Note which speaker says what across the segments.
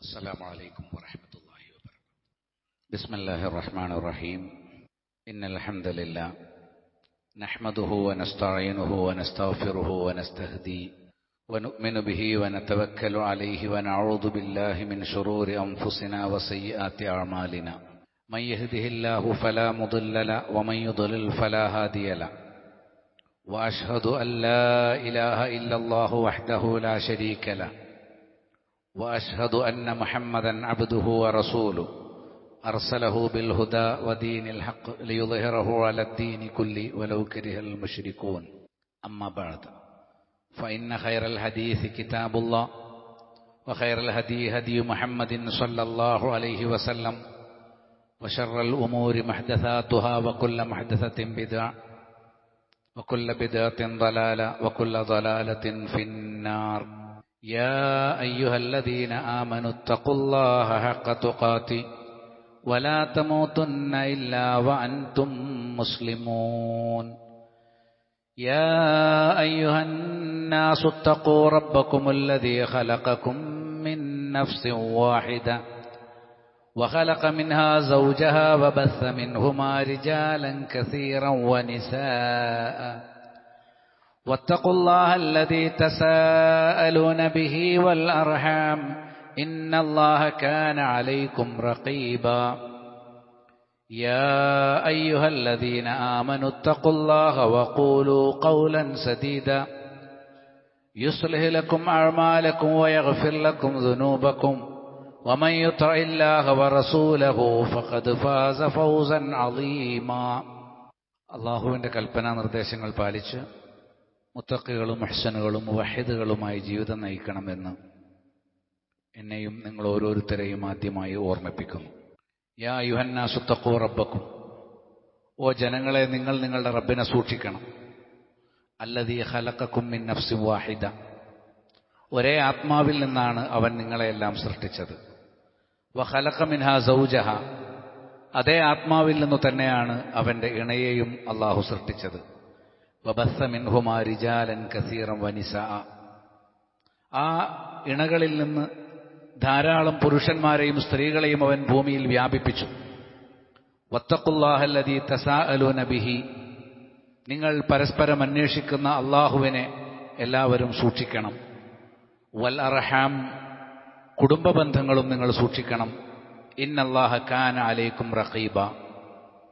Speaker 1: السلام عليكم ورحمة الله وبركاته. بسم الله الرحمن الرحيم. إن الحمد لله نحمده ونستعينه ونستغفره ونستهديه ونؤمن به ونتوكل عليه ونعوذ بالله من شرور أنفسنا وسيئات أعمالنا. من يهده الله فلا مضل له ومن يضلل فلا هادي له. وأشهد أن لا إله إلا الله وحده لا شريك له. وأشهد أن محمدا عبده ورسوله أرسله بالهدى ودين الحق ليظهره على الدين كله ولو كره المشركون. أما بعد، فإن خير الحديث كتاب الله وخير الهدي هدي محمد صلى الله عليه وسلم وشر الأمور محدثاتها وكل محدثة بدعة وكل بدعة ضلالة وكل ضلالة في النار. يا أيها الذين آمنوا اتقوا الله حق تقاته ولا تموتن إلا وأنتم مسلمون. يا أيها الناس اتقوا ربكم الذي خلقكم من نفس واحدة وخلق منها زوجها وبث منهما رجالا كثيرا ونساء. واتقوا الله الذي تساءلون به والأرحام إن الله كان عليكم رقيبا. يا أيها الذين آمنوا اتقوا الله وقولوا قولا سديدا يصلح لكم أعمالكم ويغفر لكم ذنوبكم ومن يطع الله ورسوله فقد فاز فوزا عظيما. അല്ലാഹുവിന്റെ കൽപ്പനാ നിർദ്ദേശങ്ങൾ പാലിച്ച് മുത്തഖികളും മുഹ്സിനുകളും മുവഹിദുകളുമായി ജീവിതം നയിക്കണമെന്ന് എന്നെയും നിങ്ങൾ ഓരോരുത്തരെയും ആദ്യമായി ഓർമ്മിപ്പിക്കുന്നു. യാ അയ്യുഹന്നാസു തഖൂ റബ്ബക്കും, ഓ ജനങ്ങളെ, നിങ്ങൾ നിങ്ങളുടെ റബ്ബിനെ സൂക്ഷിക്കണം. അല്ലദീ ഖലഖക്കും മിൻ നഫ്സിൻ വാഹിദ, ഒരേ ആത്മാവിൽ നിന്നാണ് അവൻ നിങ്ങളെയെല്ലാം സൃഷ്ടിച്ചത്. വഖലഖ മിൻഹാ സൗജഹ, അതേ ആത്മാവിൽ നിന്നു തന്നെയാണ് അവന്റെ ഇണയെയും അള്ളാഹു സൃഷ്ടിച്ചത്. വബസ്സ മിൻഹുമാ റിജാലൻ കസീറൻ വനിസാ, ആ ഇണകളിൽ നിന്ന് ധാരാളം പുരുഷന്മാരെയും സ്ത്രീകളെയും അവൻ ഭൂമിയിൽ വ്യാപിപ്പിച്ചു. വത്തഖുല്ലാഹല്ലദീ തസാഅലൂന ബിഹി, നിങ്ങൾ പരസ്പരം അന്വേഷിക്കുന്ന അള്ളാഹുവിനെ എല്ലാവരും സൂക്ഷിക്കണം. വൽ അർഹാം, കുടുംബ ബന്ധങ്ങളും നിങ്ങൾ സൂക്ഷിക്കണം. ഇന്നല്ലാഹ കാന അലൈക്കും റഖീബ,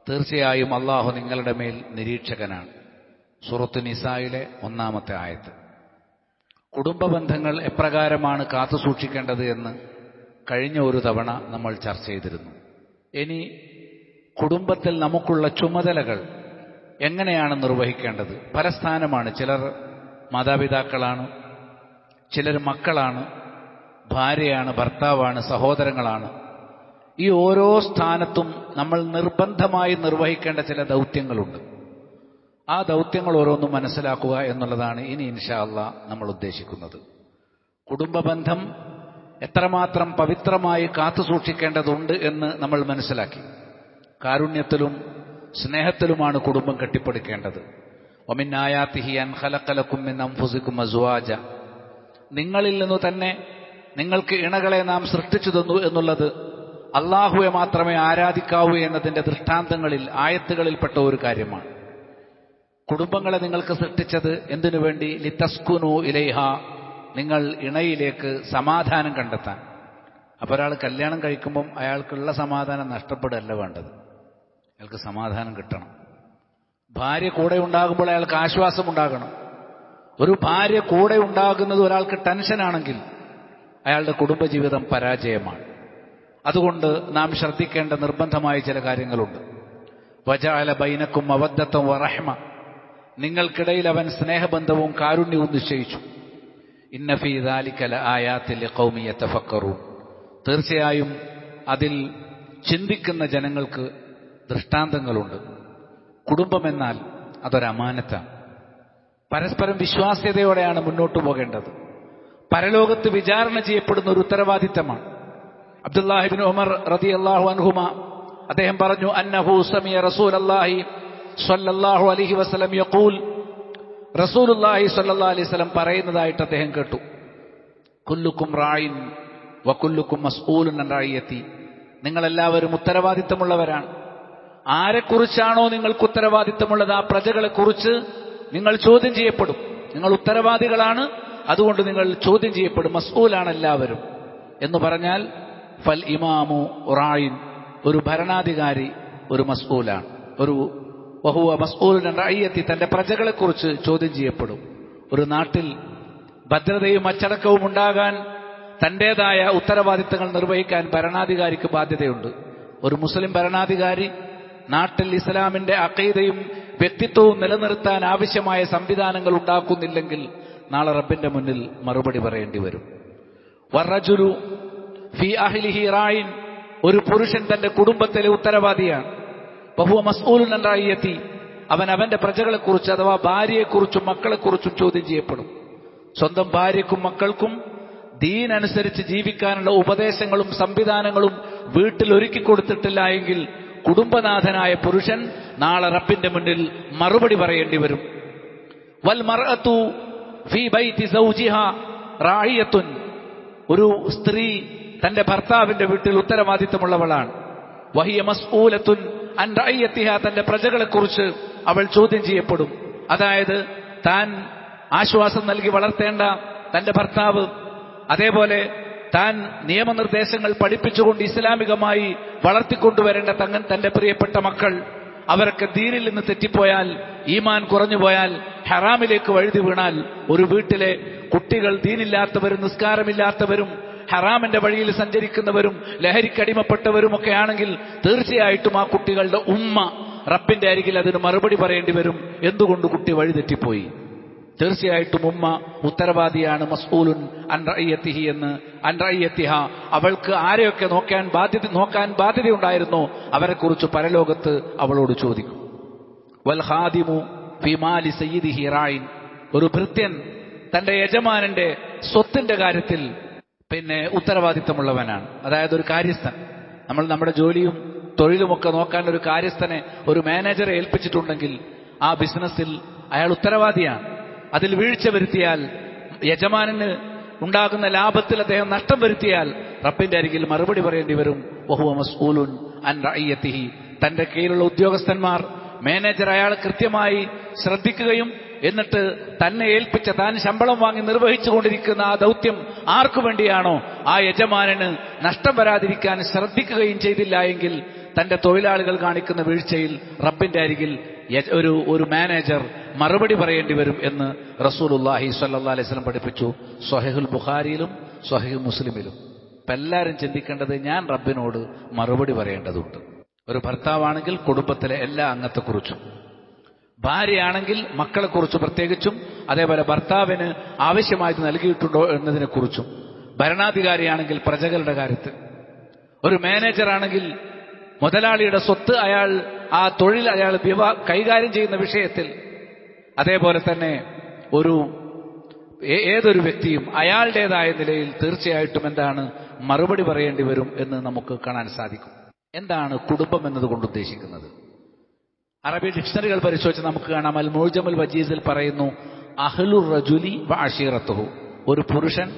Speaker 1: തീർച്ചയായും അള്ളാഹു നിങ്ങളുടെ മേൽ നിരീക്ഷകനാണ്. സൂറത്ത് നിസായിലെ 1-ാമത്തെ ആയത്ത്. കുടുംബ ബന്ധങ്ങൾ എപ്രകാരമാണ് കാത്തു സൂക്ഷിക്കേണ്ടത് എന്ന് കഴിഞ്ഞ ഒരു തവണ നമ്മൾ ചർച്ച ചെയ്തിരുന്നു. ഇനി കുടുംബത്തിൽ നമുക്കുള്ള ചുമതലകൾ എങ്ങനെയാണ് നിർവഹിക്കേണ്ടത്? പല സ്ഥാനമാണ്. ചിലർ മാതാപിതാക്കളാണ്, ചിലർ മക്കളാണ്, ഭാര്യയാണ്, ഭർത്താവാണ്, സഹോദരങ്ങളാണ്. ഈ ഓരോ സ്ഥാനത്തും നമ്മൾ നിർബന്ധമായി നിർവഹിക്കേണ്ട ചില ദൗത്യങ്ങളുണ്ട്. ആ ദൗത്യങ്ങൾ ഓരോന്നും മനസ്സിലാക്കുക എന്നുള്ളതാണ് ഇനി ഇൻഷാ അല്ലാഹ് നമ്മൾ ഉദ്ദേശിക്കുന്നത്. കുടുംബ ബന്ധം എത്രമാത്രം പവിത്രമായി കാത്തു സൂക്ഷിക്കേണ്ടതുണ്ട് എന്ന് നമ്മൾ മനസ്സിലാക്കി. കാരുണ്യത്തിലും സ്നേഹത്തിലുമാണ് കുടുംബം കെട്ടിപ്പടുക്കേണ്ടത്. വമിൻ ആയാതിഹി അൻ ഖലഖ ലക്കും മിൻ അൻഫുസികും അസ്വാജ, നിങ്ങളിൽ നിന്നു തന്നെ നിങ്ങൾക്ക് ഇണകളെ നാം സൃഷ്ടിച്ചു തന്നു എന്നുള്ളത് അള്ളാഹുവെ മാത്രമേ ആരാധിക്കാവൂ എന്നതിന്റെ ദൃഷ്ടാന്തങ്ങളിൽ, ആയത്തുകളിൽപ്പെട്ട ഒരു കാര്യമാണ്. കുടുംബങ്ങളെ നിങ്ങൾക്ക് സൃഷ്ടിച്ചത് എന്തിനു വേണ്ടി? ലിതസ്കുനു ഇലൈഹ, നിങ്ങൾ ഇണയിലേക്ക് സമാധാനം കണ്ടെത്താൻ. അപ്പോൾ ഒരാൾ കല്യാണം കഴിക്കുമ്പം അയാൾക്കുള്ള സമാധാനം നഷ്ടപ്പെടുകയല്ല വേണ്ടത്, അയാൾക്ക് സമാധാനം കിട്ടണം. ഭാര്യ കൂടെ ഉണ്ടാകുമ്പോൾ അയാൾക്ക് ആശ്വാസം ഉണ്ടാകണം. ഒരു ഭാര്യ കൂടെ ഉണ്ടാകുന്നത് ഒരാൾക്ക് ടെൻഷനാണെങ്കിൽ അയാളുടെ കുടുംബജീവിതം പരാജയമാണ്. അതുകൊണ്ട് നാം ശ്രദ്ധിക്കേണ്ട നിർബന്ധമായ ചില കാര്യങ്ങളുണ്ട്. വജഅല ബൈനക്കും മവദ്ദത്തൻ വറഹ്മ, നിങ്ങൾക്കിടയിൽ അവൻ സ്നേഹബന്ധവും കാരുണ്യവും നിശ്ചയിച്ചു. ഇന്ന ഫീ ദാലിക ലആയാതിൻ ലിഖൗമി യതഫക്കറൂൻ, തീർച്ചയായും അതിൽ ചിന്തിക്കുന്ന ജനങ്ങൾക്ക് ദൃഷ്ടാന്തങ്ങളുണ്ട്. കുടുംബമെന്നാൽ അതൊരു അമാനത്താണ്. പരസ്പരം വിശ്വാസ്യതയോടെയാണ് മുന്നോട്ടു പോകേണ്ടത്. പരലോകത്ത് വിചാരണ ചെയ്യപ്പെടുന്ന ഒരു ഉത്തരവാദിത്തമാണ്. അബ്ദുല്ലാഹി ഇബ്നു ഉമർ റളിയല്ലാഹു അൻഹുമ അദ്ദേഹം പറഞ്ഞു, അന്നഹു സമിയ റസൂലല്ലാഹി സ്വല്ലല്ലാഹു അലൈഹി വസല്ലം യഖൂൽ, റസൂലുള്ളാഹി സ്വല്ലല്ലാഹു അലൈഹി വസല്ലം പറയുന്നതായിട്ട് അദ്ദേഹം കേട്ടു. കുല്ലുക്കും റായിൻ വകുല്ലുക്കും മസ്ഊലുൻ അൻ റഅയ്യത്തി, നിങ്ങളെല്ലാവരും ഉത്തരവാദിത്തമുള്ളവരാണ്. ആരെക്കുറിച്ചാണോ നിങ്ങൾക്ക് ഉത്തരവാദിത്തമുള്ളത് ആ പ്രജകളെക്കുറിച്ച് നിങ്ങൾ ചോദ്യം ചെയ്യപ്പെടും. നിങ്ങൾ ഉത്തരവാദികളാണ്, അതുകൊണ്ട് നിങ്ങൾ ചോദ്യം ചെയ്യപ്പെടും. മസ്ഊലാണ് എല്ലാവരും എന്ന് പറഞ്ഞാൽ ഫൽ ഇമാമു റായിൻ, ഒരു ഭരണാധികാരി ഒരു മസ്ഊലാണ്. ഒരു വഹുവ മസ്ഊലുൻ അൻ റഅയ്യത്തി, തന്റെ പ്രജകളെക്കുറിച്ച് ചോദ്യം ചെയ്യപ്പെടും. ഒരു നാട്ടിൽ ഭദ്രതയും അച്ചടക്കവും ഉണ്ടാകാൻ തന്റേതായ ഉത്തരവാദിത്തങ്ങൾ നിർവഹിക്കാൻ ഭരണാധികാരിക്ക് ബാധ്യതയുണ്ട്. ഒരു മുസ്ലിം ഭരണാധികാരി നാട്ടിൽ ഇസ്ലാമിന്റെ അഖീദയും വ്യക്തിത്വവും നിലനിർത്താൻ ആവശ്യമായ സംവിധാനങ്ങൾ ഉണ്ടാക്കുന്നില്ലെങ്കിൽ നാളെ റബ്ബിന്റെ മുന്നിൽ മറുപടി പറയേണ്ടി വരും. വറജുലു ഫീ അഹ്ലിഹി റായിൻ, ഒരു പുരുഷൻ തന്റെ കുടുംബത്തിലെ ഉത്തരവാദിയാണ്. വഹുവ മസ്ഊലുൻ അൻ റഅയ്യത്തി, അവൻ അവന്റെ പ്രജകളെക്കുറിച്ച് അഥവാ ഭാര്യയെക്കുറിച്ചും മക്കളെക്കുറിച്ചും ചോദ്യം ചെയ്യപ്പെടും. സ്വന്തം ഭാര്യയ്ക്കും മക്കൾക്കും ദീൻ അനുസരിച്ച് ജീവിക്കാനുള്ള ഉപദേശങ്ങളും സംവിധാനങ്ങളും വീട്ടിൽ ഒരുക്കി കൊടുത്തിട്ടില്ല എങ്കിൽ കുടുംബനാഥനായ പുരുഷൻ നാളെ റബ്ബിന്റെ മുന്നിൽ മറുപടി പറയേണ്ടി വരും. വൽ മർഅതു ഫീ ബൈതി സൗജിഹാ റായിയത്തുൻ, ഒരു സ്ത്രീ തന്റെ ഭർത്താവിന്റെ വീട്ടിൽ ഉത്തരവാദിത്തമുള്ളവളാണ്. വഹിയ മസ്ഊലത്തുൻ അൻ റഅയ്യത്തിഹാ, തന്റെ പ്രജകളെക്കുറിച്ച് അവൾ ചോദ്യം ചെയ്യപ്പെടും. അതായത് താൻ ആശ്വാസം നൽകി വളർത്തേണ്ട തന്റെ ഭർത്താവ്, അതേപോലെ താൻ നിയമനിർദ്ദേശങ്ങൾ പഠിപ്പിച്ചുകൊണ്ട് ഇസ്ലാമികമായി വളർത്തിക്കൊണ്ടുവരേണ്ട തന്റെ പ്രിയപ്പെട്ട മക്കൾ, അവരൊക്കെ ദീനിൽ നിന്ന് തെറ്റിപ്പോയാൽ, ഈമാൻ കുറഞ്ഞുപോയാൽ, ഹറാമിലേക്ക് വഴുതി വീണാൽ, ഒരു വീട്ടിലെ കുട്ടികൾ ദീനില്ലാത്തവരും നിസ്കാരമില്ലാത്തവരും ഹറാമിന്റെ വഴിയിൽ സഞ്ചരിക്കുന്നവരും ലഹരിക്കടിമപ്പെട്ടവരും ഒക്കെ ആണെങ്കിൽ തീർച്ചയായിട്ടും ആ കുട്ടികളുടെ ഉമ്മ റബ്ബിന്റെ അരികിൽ അതിന് മറുപടി പറയേണ്ടി വരും. എന്തുകൊണ്ട് കുട്ടി വഴിതെറ്റിപ്പോയി? തീർച്ചയായിട്ടും ഉമ്മ ഉത്തരവാദിയാണ്. മസ്ഊലുൻ അൻ റഅയ്യത്തിഹി എന്ന്, അൻ റഅയ്യത്തിഹ, അവൾക്ക് ആരെയൊക്കെ നോക്കാൻ ബാധ്യതയുണ്ടായിരുന്നോ അവരെക്കുറിച്ച് പരലോകത്ത് അവളോട് ചോദിക്കും. വൽ ഖാദിമു ഫീ മാലി സയ്യിദിഹി റായിൻ, ഒരു ഭൃത്യൻ തന്റെ യജമാനന്റെ സ്വത്തിന്റെ കാര്യത്തിൽ ഉത്തരവാദിത്തമുള്ളവനാണ്. അതായത് ഒരു കാര്യസ്ഥൻ, നമ്മൾ നമ്മുടെ ജോലിയും തൊഴിലുമൊക്കെ നോക്കാൻ ഒരു കാര്യസ്ഥനെ, ഒരു മാനേജറെ ഏൽപ്പിച്ചിട്ടുണ്ടെങ്കിൽ ആ ബിസിനസ്സിൽ അയാൾ ഉത്തരവാദിയാണ്. അതിൽ വീഴ്ച വരുത്തിയാൽ, യജമാനന് ഉണ്ടാകുന്ന ലാഭത്തിൽ അദ്ദേഹം നഷ്ടം വരുത്തിയാൽ റബ്ബിന്റെ അരികിൽ മറുപടി പറയേണ്ടി വരും. വഹുവ മസ്ഊലുൻ അൻ റഅയ്യത്തിഹി, തന്റെ കീഴിലുള്ള ഉദ്യോഗസ്ഥന്മാർ, മാനേജർ അയാൾ കൃത്യമായി ശ്രദ്ധിക്കുകയും എന്നിട്ട് തന്നെ ഏൽപ്പിച്ച, താൻ ശമ്പളം വാങ്ങി നിർവഹിച്ചുകൊണ്ടിരിക്കുന്ന ആ ദൗത്യം ആർക്കു വേണ്ടിയാണോ ആ യജമാനന് നഷ്ടം വരാതിരിക്കാൻ ശ്രദ്ധിക്കുകയും ചെയ്തില്ല എങ്കിൽ തന്റെ തൊഴിലാളികൾ കാണിക്കുന്ന വീഴ്ചയിൽ റബ്ബിന്റെ അരികിൽ ഒരു മാനേജർ മറുപടി പറയേണ്ടി വരും എന്ന് റസൂലുള്ളാഹി സ്വല്ലല്ലാഹി അലൈഹി വസല്ലം പഠിപ്പിച്ചു. സ്വഹീഹുൽ ബുഖാരിയിലും സ്വഹീഹ് മുസ്ലിമിലും. ഇപ്പം എല്ലാവരും ചിന്തിക്കേണ്ടത്, ഞാൻ റബ്ബിനോട് മറുപടി പറയേണ്ടതുണ്ട്. ഒരു ഭർത്താവാണെങ്കിൽ കുടുംബത്തിലെ എല്ലാ അംഗത്തെക്കുറിച്ചും, ഭാര്യയാണെങ്കിൽ മക്കളെക്കുറിച്ച് പ്രത്യേകിച്ചും, അതേപോലെ ഭർത്താവിന് ആവശ്യമായത് നൽകിയിട്ടുണ്ടോ എന്നതിനെക്കുറിച്ചും, ഭരണാധികാരിയാണെങ്കിൽ പ്രജകളുടെ കാര്യത്തിൽ, ഒരു മാനേജറാണെങ്കിൽ മുതലാളിയുടെ സ്വത്ത് ആ തൊഴിൽ അയാൾ കൈകാര്യം ചെയ്യുന്ന വിഷയത്തിൽ, അതേപോലെ തന്നെ ഏതൊരു വ്യക്തിയും അയാളുടേതായ നിലയിൽ തീർച്ചയായിട്ടും എന്താണ് മറുപടി പറയേണ്ടി വരും എന്ന് നമുക്ക് കാണാൻ സാധിക്കും. എന്താണ് കുടുംബം എന്നതുകൊണ്ട് ഉദ്ദേശിക്കുന്നത്? അറബി ഡിക്ഷണറികൾ പരിശോധിച്ച് നമുക്ക് കാണാം. അൽ മുഅ്ജമുൽ വജീസിൽ പറയുന്നു, അഹ്ലുർ റജുലി വ അശീറത്തുഹു, ഒരു പുരുഷൻ,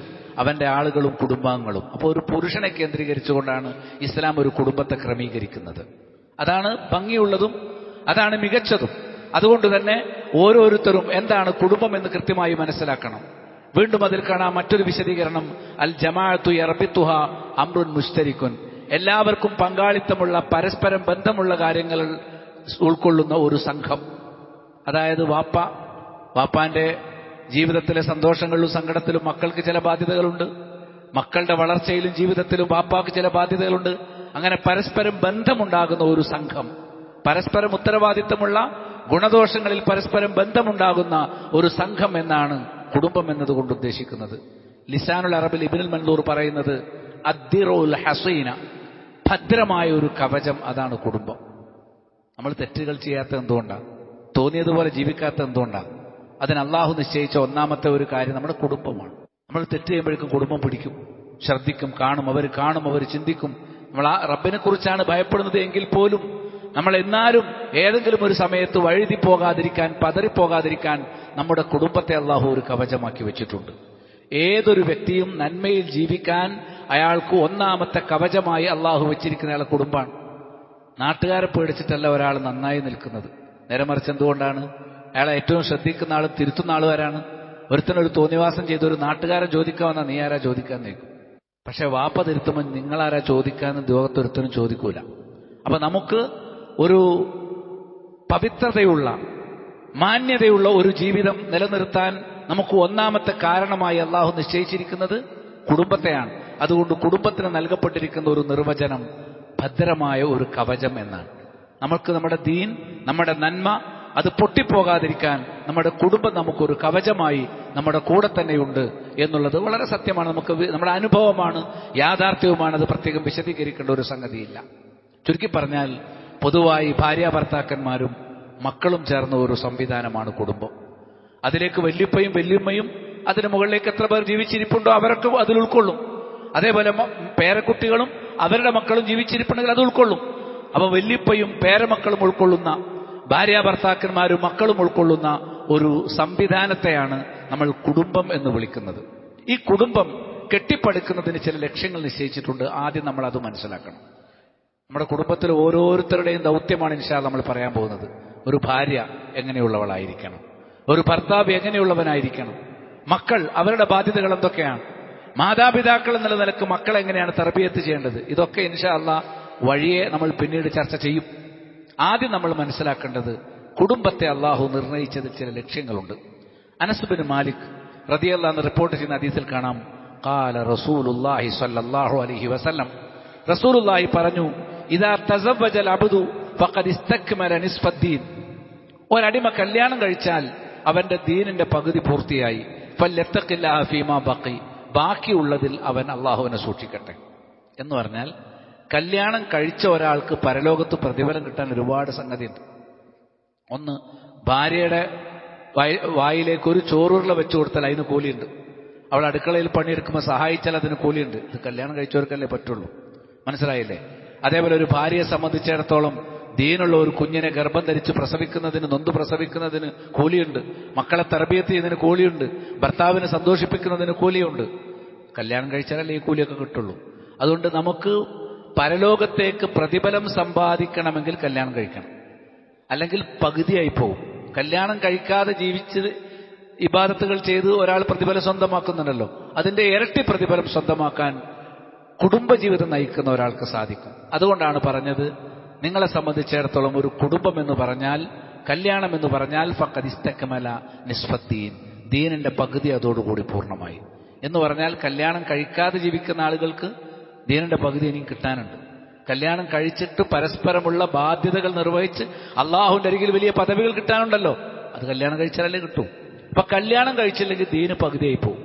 Speaker 1: അവന്റെ ആളുകളും കുടുംബാംഗങ്ങളും. അപ്പോൾ ഒരു പുരുഷനെ കേന്ദ്രീകരിച്ചുകൊണ്ടാണ് ഇസ്ലാം ഒരു കുടുംബത്തെ ക്രമീകരിക്കുന്നത്. അതാണ് ഭംഗിയുള്ളതും അതാണ് മികച്ചതും. അതുകൊണ്ട് തന്നെ ഓരോരുത്തരും എന്താണ് കുടുംബം എന്ന് കൃത്യമായി മനസ്സിലാക്കണം. വീണ്ടും അതിൽ കാണാം മറ്റൊരു വിശദീകരണം, അൽ ജമാഅത്തു യർബിത്തുഹ അംറുൻ മുശ്തരിക്കുൻ, എല്ലാവർക്കും പങ്കാളിത്തമുള്ള, പരസ്പരം ബന്ധമുള്ള കാര്യങ്ങൾ ഉൾക്കൊള്ളുന്ന ഒരു സംഘം. അതായത് വാപ്പാന്റെ ജീവിതത്തിലെ സന്തോഷങ്ങളിലും സങ്കടത്തിലും മക്കൾക്ക് ചില ബാധ്യതകളുണ്ട്, മക്കളുടെ വളർച്ചയിലും ജീവിതത്തിലും വാപ്പാക്ക് ചില ബാധ്യതകളുണ്ട്. അങ്ങനെ പരസ്പരം ബന്ധമുണ്ടാകുന്ന ഒരു സംഘം, പരസ്പരം ഉത്തരവാദിത്തമുള്ള, ഗുണദോഷങ്ങളിൽ പരസ്പരം ബന്ധമുണ്ടാകുന്ന ഒരു സംഘം എന്നാണ് കുടുംബം എന്നതുകൊണ്ട് ഉദ്ദേശിക്കുന്നത്. ലിസാനുൽ അറബിൽ ഇബ്നുൽ മൻദൂർ പറയുന്നത്, അദ്ദിറുൽ ഹസീന, ഭദ്രമായ ഒരു കവചം, അതാണ് കുടുംബം. നമ്മൾ തെറ്റുകൾ ചെയ്യാത്ത എന്തുകൊണ്ടാണ്? തോന്നിയതുപോലെ ജീവിക്കാത്ത എന്തുകൊണ്ടാണ്? അതിന് അള്ളാഹു നിശ്ചയിച്ച ഒന്നാമത്തെ ഒരു കാര്യം നമ്മുടെ കുടുംബമാണ്. നമ്മൾ തെറ്റ് ചെയ്യുമ്പോഴേക്കും കുടുംബം പിടിക്കും, ശ്രദ്ധിക്കും, കാണും, അവർ ചിന്തിക്കും. നമ്മൾ ആ റബ്ബിനെ കുറിച്ചാണ് ഭയപ്പെടുന്നത് എങ്കിൽ പോലും നമ്മൾ എന്നാലും ഏതെങ്കിലും ഒരു സമയത്ത് വഴുതി പോകാതിരിക്കാൻ, പതറിപ്പോകാതിരിക്കാൻ നമ്മുടെ കുടുംബത്തെ അള്ളാഹു ഒരു കവചമാക്കി വെച്ചിട്ടുണ്ട്. ഏതൊരു വ്യക്തിയും നന്മയിൽ ജീവിക്കാൻ അയാൾക്ക് ഒന്നാമത്തെ കവചമായി അള്ളാഹു വെച്ചിരിക്കുന്ന അയാളെ കുടുംബമാണ്. നാട്ടുകാരെ പേടിച്ചിട്ടല്ല ഒരാൾ നന്നായി നിൽക്കുന്നത്. നേരെ മറിച്ച് എന്തുകൊണ്ടാണ്? അയാളെ ഏറ്റവും ശ്രദ്ധിക്കുന്ന ആളും തിരുത്തുന്ന ആളുകാരാണ്. ഒരുത്തനൊരു തോന്നിവാസം ചെയ്ത് ഒരു നാട്ടുകാരൻ ചോദിക്കാൻ വന്നാൽ നീ ആരാ ചോദിക്കാൻ നിൽക്കും. പക്ഷെ വാപ്പ തിരുത്തുമ്പോൾ നിങ്ങളാരാ ചോദിക്കാന്ന് ലോകത്തൊരുത്തനും ചോദിക്കൂല. അപ്പൊ നമുക്ക് ഒരു പവിത്രതയുള്ള മാന്യതയുള്ള ഒരു ജീവിതം നിലനിർത്താൻ നമുക്ക് ഒന്നാമത്തെ കാരണമായി അള്ളാഹു നിശ്ചയിച്ചിരിക്കുന്നത് കുടുംബത്തെയാണ്. അതുകൊണ്ട് കുടുംബത്തിന് നൽകപ്പെട്ടിരിക്കുന്ന ഒരു നിർവചനം ഭദ്രമായ ഒരു കവചം എന്നാണ്. നമുക്ക് നമ്മുടെ ദീൻ, നമ്മുടെ നന്മ അത് പൊട്ടിപ്പോകാതിരിക്കാൻ നമ്മുടെ കുടുംബം നമുക്കൊരു കവചമായി നമ്മുടെ കൂടെ തന്നെയുണ്ട് എന്നുള്ളത് വളരെ സത്യമാണ്. നമുക്ക് നമ്മുടെ അനുഭവമാണ്, യാഥാർത്ഥ്യവുമാണ്. അത് പ്രത്യേകം വിശദീകരിക്കേണ്ട ഒരു സംഗതിയില്ല. ചുരുക്കി പറഞ്ഞാൽ പൊതുവായി ഭാര്യ ഭർത്താക്കന്മാരും മക്കളും ചേർന്ന ഒരു സംവിധാനമാണ് കുടുംബം. അതിലേക്ക് വല്യപ്പയും വല്യമ്മയും അതിന് മുകളിലേക്ക് എത്ര പേർ ജീവിച്ചിരിപ്പുണ്ടോ അവരൊക്കെ അതിൽ ഉൾക്കൊള്ളും. അതേപോലെ പേരക്കുട്ടികളും അവരുടെ മക്കളും ജീവിച്ചിരിപ്പുണ്ടെങ്കിൽ അത് ഉൾക്കൊള്ളും. അപ്പൊ വല്യപ്പയും പേരമക്കളും ഉൾക്കൊള്ളുന്ന, ഭാര്യ ഭർത്താക്കന്മാരും മക്കളും ഉൾക്കൊള്ളുന്ന ഒരു സംവിധാനത്തെയാണ് നമ്മൾ കുടുംബം എന്ന് വിളിക്കുന്നത്. ഈ കുടുംബം കെട്ടിപ്പടുക്കുന്നതിന് ചില ലക്ഷ്യങ്ങൾ നിശ്ചയിച്ചിട്ടുണ്ട്. ആദ്യം നമ്മൾ അത് മനസ്സിലാക്കണം. നമ്മുടെ കുടുംബത്തിൽ ഓരോരുത്തരുടെയും ദൗത്യമാണ് ഇൻഷാ അല്ലാഹ് നമ്മൾ പറയാൻ പോകുന്നത്. ഒരു ഭാര്യ എങ്ങനെയുള്ളവളായിരിക്കണം, ഒരു ഭർത്താവ് എങ്ങനെയുള്ളവനായിരിക്കണം, മക്കൾ അവരുടെ ബാധ്യതകൾ എന്തൊക്കെയാണ്, മാതാപിതാക്കൾ എന്നുള്ള നിലക്ക് മക്കളെ എങ്ങനെയാണ് തർബിയത്ത് ചെയ്യേണ്ടത്, ഇതൊക്കെ ഇൻഷാ അല്ലാഹ് വഴിയെ നമ്മൾ പിന്നീട് ചർച്ച ചെയ്യും. ആദ്യം നമ്മൾ മനസ്സിലാക്കേണ്ടത് കുടുംബത്തെ അള്ളാഹു നിർണയിച്ചതിൽ ചില ലക്ഷ്യങ്ങളുണ്ട്. അനസ് ബിൻ മാലിക് റളിയല്ലാഹു അൻഹു റിപ്പോർട്ട് ചെയ്യുന്ന ഹദീസിൽ കാണാം, ഖാല റസൂലുള്ളാഹി സ്വല്ലല്ലാഹു അലൈഹി വസല്ലം, റസൂലുള്ളാഹി പറഞ്ഞു, ഇദാ തസവ്വജൽ അബ്ദു ഫഖദ് ഇസ്തക്മല നിസ്ഫദ്ദീൻ, ഒരടിമ കല്യാണം കഴിച്ചാൽ അവന്റെ ദീനിന്റെ പകുതി പൂർത്തിയായി. ഫല്യത്തഖില്ലാഹ ഫീമാ ബഖി, ബാക്കിയുള്ളതിൽ അവൻ അള്ളാഹുവിനെ സൂക്ഷിക്കട്ടെ. എന്ന് പറഞ്ഞാൽ കല്യാണം കഴിച്ച ഒരാൾക്ക് പരലോകത്ത് പ്രതിഫലം കിട്ടാൻ ഒരുപാട് സംഗതിയുണ്ട്. ഒന്ന്, ഭാര്യയുടെ വായിലേക്ക് ഒരു ചോറുരുള വെച്ചു കൊടുത്താൽ അതിന് കൂലിയുണ്ട്. അവൾ അടുക്കളയിൽ പണിയെടുക്കുമ്പോൾ സഹായിച്ചാൽ അതിന് കൂലിയുണ്ട്. ഇത് കല്യാണം കഴിച്ചവർക്കല്ലേ പറ്റുള്ളൂ. മനസ്സിലായില്ലേ? അതേപോലെ ഒരു ഭാര്യയെ സംബന്ധിച്ചിടത്തോളം ദീനുള്ള ഒരു കുഞ്ഞിനെ ഗർഭം ധരിച്ച് പ്രസവിക്കുന്നതിന്, നൊന്ത് പ്രസവിക്കുന്നതിന് കൂലിയുണ്ട്. മക്കളെ തർബിയത്ത് ചെയ്യുന്നതിന് കൂലിയുണ്ട്. ഭർത്താവിനെ സന്തോഷിപ്പിക്കുന്നതിന് കൂലിയുണ്ട്. കല്യാണം കഴിച്ചാലല്ലേ ഈ കൂലിയൊക്കെ കിട്ടുള്ളൂ. അതുകൊണ്ട് നമുക്ക് പരലോകത്തേക്ക് പ്രതിഫലം സമ്പാദിക്കണമെങ്കിൽ കല്യാണം കഴിക്കണം, അല്ലെങ്കിൽ പകുതിയായി പോകും. കല്യാണം കഴിക്കാതെ ജീവിച്ച് ഇബാദത്തുകൾ ചെയ്ത് ഒരാൾ പ്രതിഫലം സ്വന്തമാക്കുന്നുണ്ടല്ലോ, അതിന്റെ ഇരട്ടി പ്രതിഫലം സ്വന്തമാക്കാൻ കുടുംബജീവിതം നയിക്കുന്ന ഒരാൾക്ക് സാധിക്കും. അതുകൊണ്ടാണ് പറഞ്ഞത്, നിങ്ങളെ സംബന്ധിച്ചിടത്തോളം ഒരു കുടുംബം എന്ന് പറഞ്ഞാൽ, കല്യാണം എന്ന് പറഞ്ഞാൽ ഫഖദ് ഇസ്തക്മല നിസ്ഫദ്ദീൻ, ദീനിന്റെ പകുതി അതോടുകൂടി പൂർണ്ണമായി. എന്ന് പറഞ്ഞാൽ കല്യാണം കഴിക്കാതെ ജീവിക്കുന്ന ആളുകൾക്ക് ദീനിന്റെ പകുതി ഇനിയും കിട്ടാനുണ്ട്. കല്യാണം കഴിച്ചിട്ട് പരസ്പരമുള്ള ബാധ്യതകൾ നിർവഹിച്ച് അള്ളാഹുവിന്റെ അരികിൽ വലിയ പദവികൾ കിട്ടാനുണ്ടല്ലോ, അത് കല്യാണം കഴിച്ചാലല്ലേ കിട്ടൂ. അപ്പൊ കല്യാണം കഴിച്ചില്ലെങ്കിൽ ദീന് പകുതിയായി പോകും.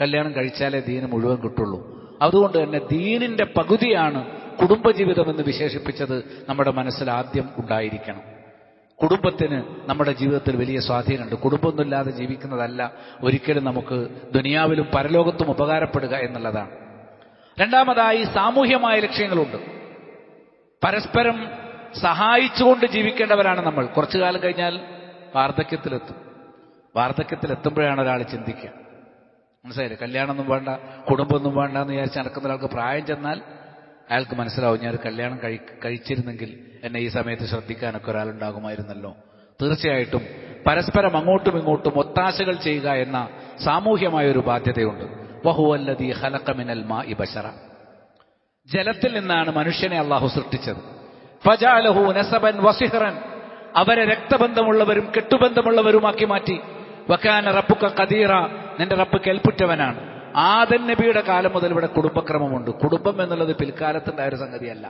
Speaker 1: കല്യാണം കഴിച്ചാലേ ദീന് മുഴുവൻ കിട്ടുള്ളൂ. അതുകൊണ്ട് തന്നെ ദീനിന്റെ പകുതിയാണ് കുടുംബജീവിതം എന്ന് വിശേഷിപ്പിച്ചത് നമ്മുടെ മനസ്സിൽ ആദ്യം ഉണ്ടായിരിക്കണം. കുടുംബത്തിന് നമ്മുടെ ജീവിതത്തിൽ വലിയ സ്വാധീനമുണ്ട്. കുടുംബമൊന്നുമില്ലാതെ ജീവിക്കുന്നതല്ല ഒരിക്കലും നമുക്ക് ദുനിയാവിലും പരലോകത്തും ഉപകാരപ്പെടുക എന്നുള്ളതാണ്. രണ്ടാമതായി സാമൂഹ്യമായ ലക്ഷ്യങ്ങളുണ്ട്. പരസ്പരം സഹായിച്ചുകൊണ്ട് ജീവിക്കേണ്ടവരാണ് നമ്മൾ. കുറച്ചു കാലം കഴിഞ്ഞാൽ വാർദ്ധക്യത്തിലെത്തും. വാർദ്ധക്യത്തിലെത്തുമ്പോഴാണ് ഒരാൾ ചിന്തിക്കുക, മനസ്സിലായില്ലേ, കല്യാണമൊന്നും വേണ്ട, കുടുംബമൊന്നും വേണ്ട എന്ന് വിചാരിച്ച് നടക്കുന്ന ഒരാൾക്ക് പ്രായം ചെന്നാൽ അയാൾക്ക് മനസ്സിലാവും, ഞാൻ കല്യാണം കഴിച്ചിരുന്നെങ്കിൽ എന്നെ ഈ സമയത്ത് ശ്രദ്ധിക്കാനൊക്കെ ഒരാളുണ്ടാകുമായിരുന്നല്ലോ. തീർച്ചയായിട്ടും പരസ്പരം അങ്ങോട്ടും ഇങ്ങോട്ടും ഒത്താശകൾ ചെയ്യുക എന്ന സാമൂഹ്യമായ ഒരു ബാധ്യതയുണ്ട്. വഹുവല്ലദീ ഖലഖ മിനൽ മാഇ ബശറ, ജലത്തിൽ നിന്നാണ് മനുഷ്യനെ അള്ളാഹു സൃഷ്ടിച്ചത്. ഫജഅലഹു നസബൻ വസിഹ്റൻ, അവരെ രക്തബന്ധമുള്ളവരും കെട്ടുബന്ധമുള്ളവരുമാക്കി മാറ്റി. വകാന റബ്ബുക ഖദീറ, നിന്റെ റബ്ബ് കേൾപ്പുറ്റവനാണ്. ആദം നബിയുടെ കാലം മുതൽ ഇവിടെ കുടുംബക്രമമുണ്ട്. കുടുംബം എന്നുള്ളത് പിൽക്കാലത്തുണ്ടായ ഒരു സംഗതിയല്ല.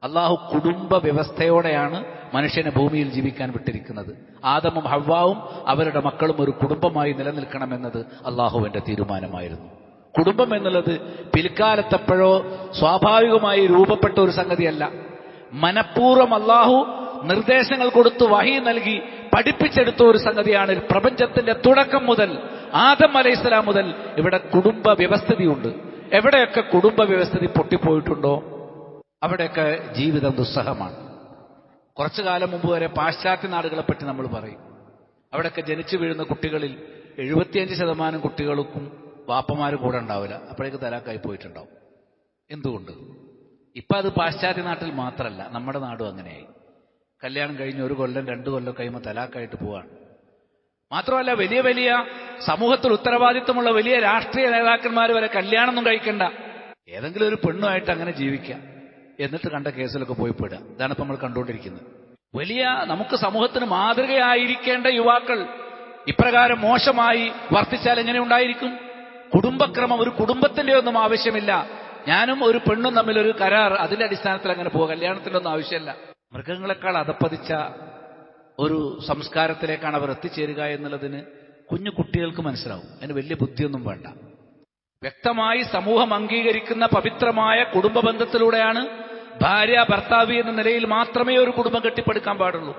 Speaker 1: അള്ളാഹു കുടുംബ വ്യവസ്ഥയോടെയാണ് മനുഷ്യനെ ഭൂമിയിൽ ജീവിക്കാൻ വിട്ടിരിക്കുന്നത്. ആദമും ഹവ്വാവും അവരുടെ മക്കളും ഒരു കുടുംബമായി നിലനിൽക്കണമെന്നത് അള്ളാഹുവിന്റെ തീരുമാനമായിരുന്നു. കുടുംബം എന്നുള്ളത് പിൽക്കാലത്തെപ്പോഴോ സ്വാഭാവികമായി രൂപപ്പെട്ട ഒരു സംഗതിയല്ല. മനഃപൂർവ്വം അള്ളാഹു നിർദ്ദേശങ്ങൾ കൊടുത്ത് വഹി നൽകി പഠിപ്പിച്ചെടുത്ത ഒരു സംഗതിയാണ്. പ്രപഞ്ചത്തിന്റെ തുടക്കം മുതൽ ആദം അലൈഹിസ്സലാം മുതൽ ഇവിടെ കുടുംബ വ്യവസ്ഥിതിയുണ്ട്. എവിടെയൊക്കെ കുടുംബ വ്യവസ്ഥിതി പൊട്ടിപ്പോയിട്ടുണ്ടോ അവിടെയൊക്കെ ജീവിതം ദുസ്സഹമാണ്. കുറച്ചു കാലം മുമ്പ് വരെ പാശ്ചാത്യ നാടുകളെ പറ്റി നമ്മൾ പറയും. അവിടെയൊക്കെ ജനിച്ചു വീഴുന്ന കുട്ടികളിൽ 75% കുട്ടികൾക്കും വാപ്പമാര് കൂടെ ഉണ്ടാവില്ല. അപ്പോഴേക്ക് തലാക്കായി പോയിട്ടുണ്ടാവും. എന്തുകൊണ്ട്? ഇപ്പം അത് പാശ്ചാത്യ നാട്ടിൽ മാത്രമല്ല, നമ്മുടെ നാടും അങ്ങനെയായി. കല്യാണം കഴിഞ്ഞ് 1 കൊല്ലം 2 കൊല്ലം കഴിയുമ്പോൾ തലാക്കായിട്ട് പോവാണ്. മാത്രമല്ല, വലിയ വലിയ സമൂഹത്തിൽ ഉത്തരവാദിത്വമുള്ള വലിയ രാഷ്ട്രീയ നേതാക്കന്മാർ വരെ കല്യാണമൊന്നും കഴിക്കണ്ട, ഏതെങ്കിലും ഒരു പെണ്ണുമായിട്ട് അങ്ങനെ ജീവിക്കാം, എന്നിട്ട് കണ്ട കേസിലൊക്കെ പോയി പെടുക. ഇതാണ് ഇപ്പം നമ്മൾ കണ്ടുകൊണ്ടിരിക്കുന്നത്. വലിയ നമുക്ക് സമൂഹത്തിന് മാതൃകയായിരിക്കേണ്ട യുവാക്കൾ ഇപ്രകാരം മോശമായി വർത്തിച്ചാൽ എങ്ങനെ ഉണ്ടായിരിക്കും? കുടുംബക്രമം, ഒരു കുടുംബത്തിന്റെ ഒന്നും ആവശ്യമില്ല. ഞാനും ഒരു പെണ്ണും തമ്മിലൊരു കരാർ, അതിന്റെ അടിസ്ഥാനത്തിൽ അങ്ങനെ പോകുക. കല്യാണത്തിന്റെ ഒന്നും ആവശ്യമില്ല. മൃഗങ്ങളെക്കാൾ അധപ്പതിച്ച ഒരു സംസ്കാരത്തിലേക്കാണ് അവർ എത്തിച്ചേരുക എന്നുള്ളതിന് കുഞ്ഞു കുട്ടികൾക്ക് മനസ്സിലാവും. അതിന് വലിയ ബുദ്ധിയൊന്നും വേണ്ട. വ്യക്തമായി സമൂഹം അംഗീകരിക്കുന്ന പവിത്രമായ കുടുംബ ബന്ധത്തിലൂടെയാണ് ഭാര്യ ഭർത്താവ് എന്ന നിലയിൽ മാത്രമേ ഒരു കുടുംബം കെട്ടിപ്പടുക്കാൻ പാടുള്ളൂ.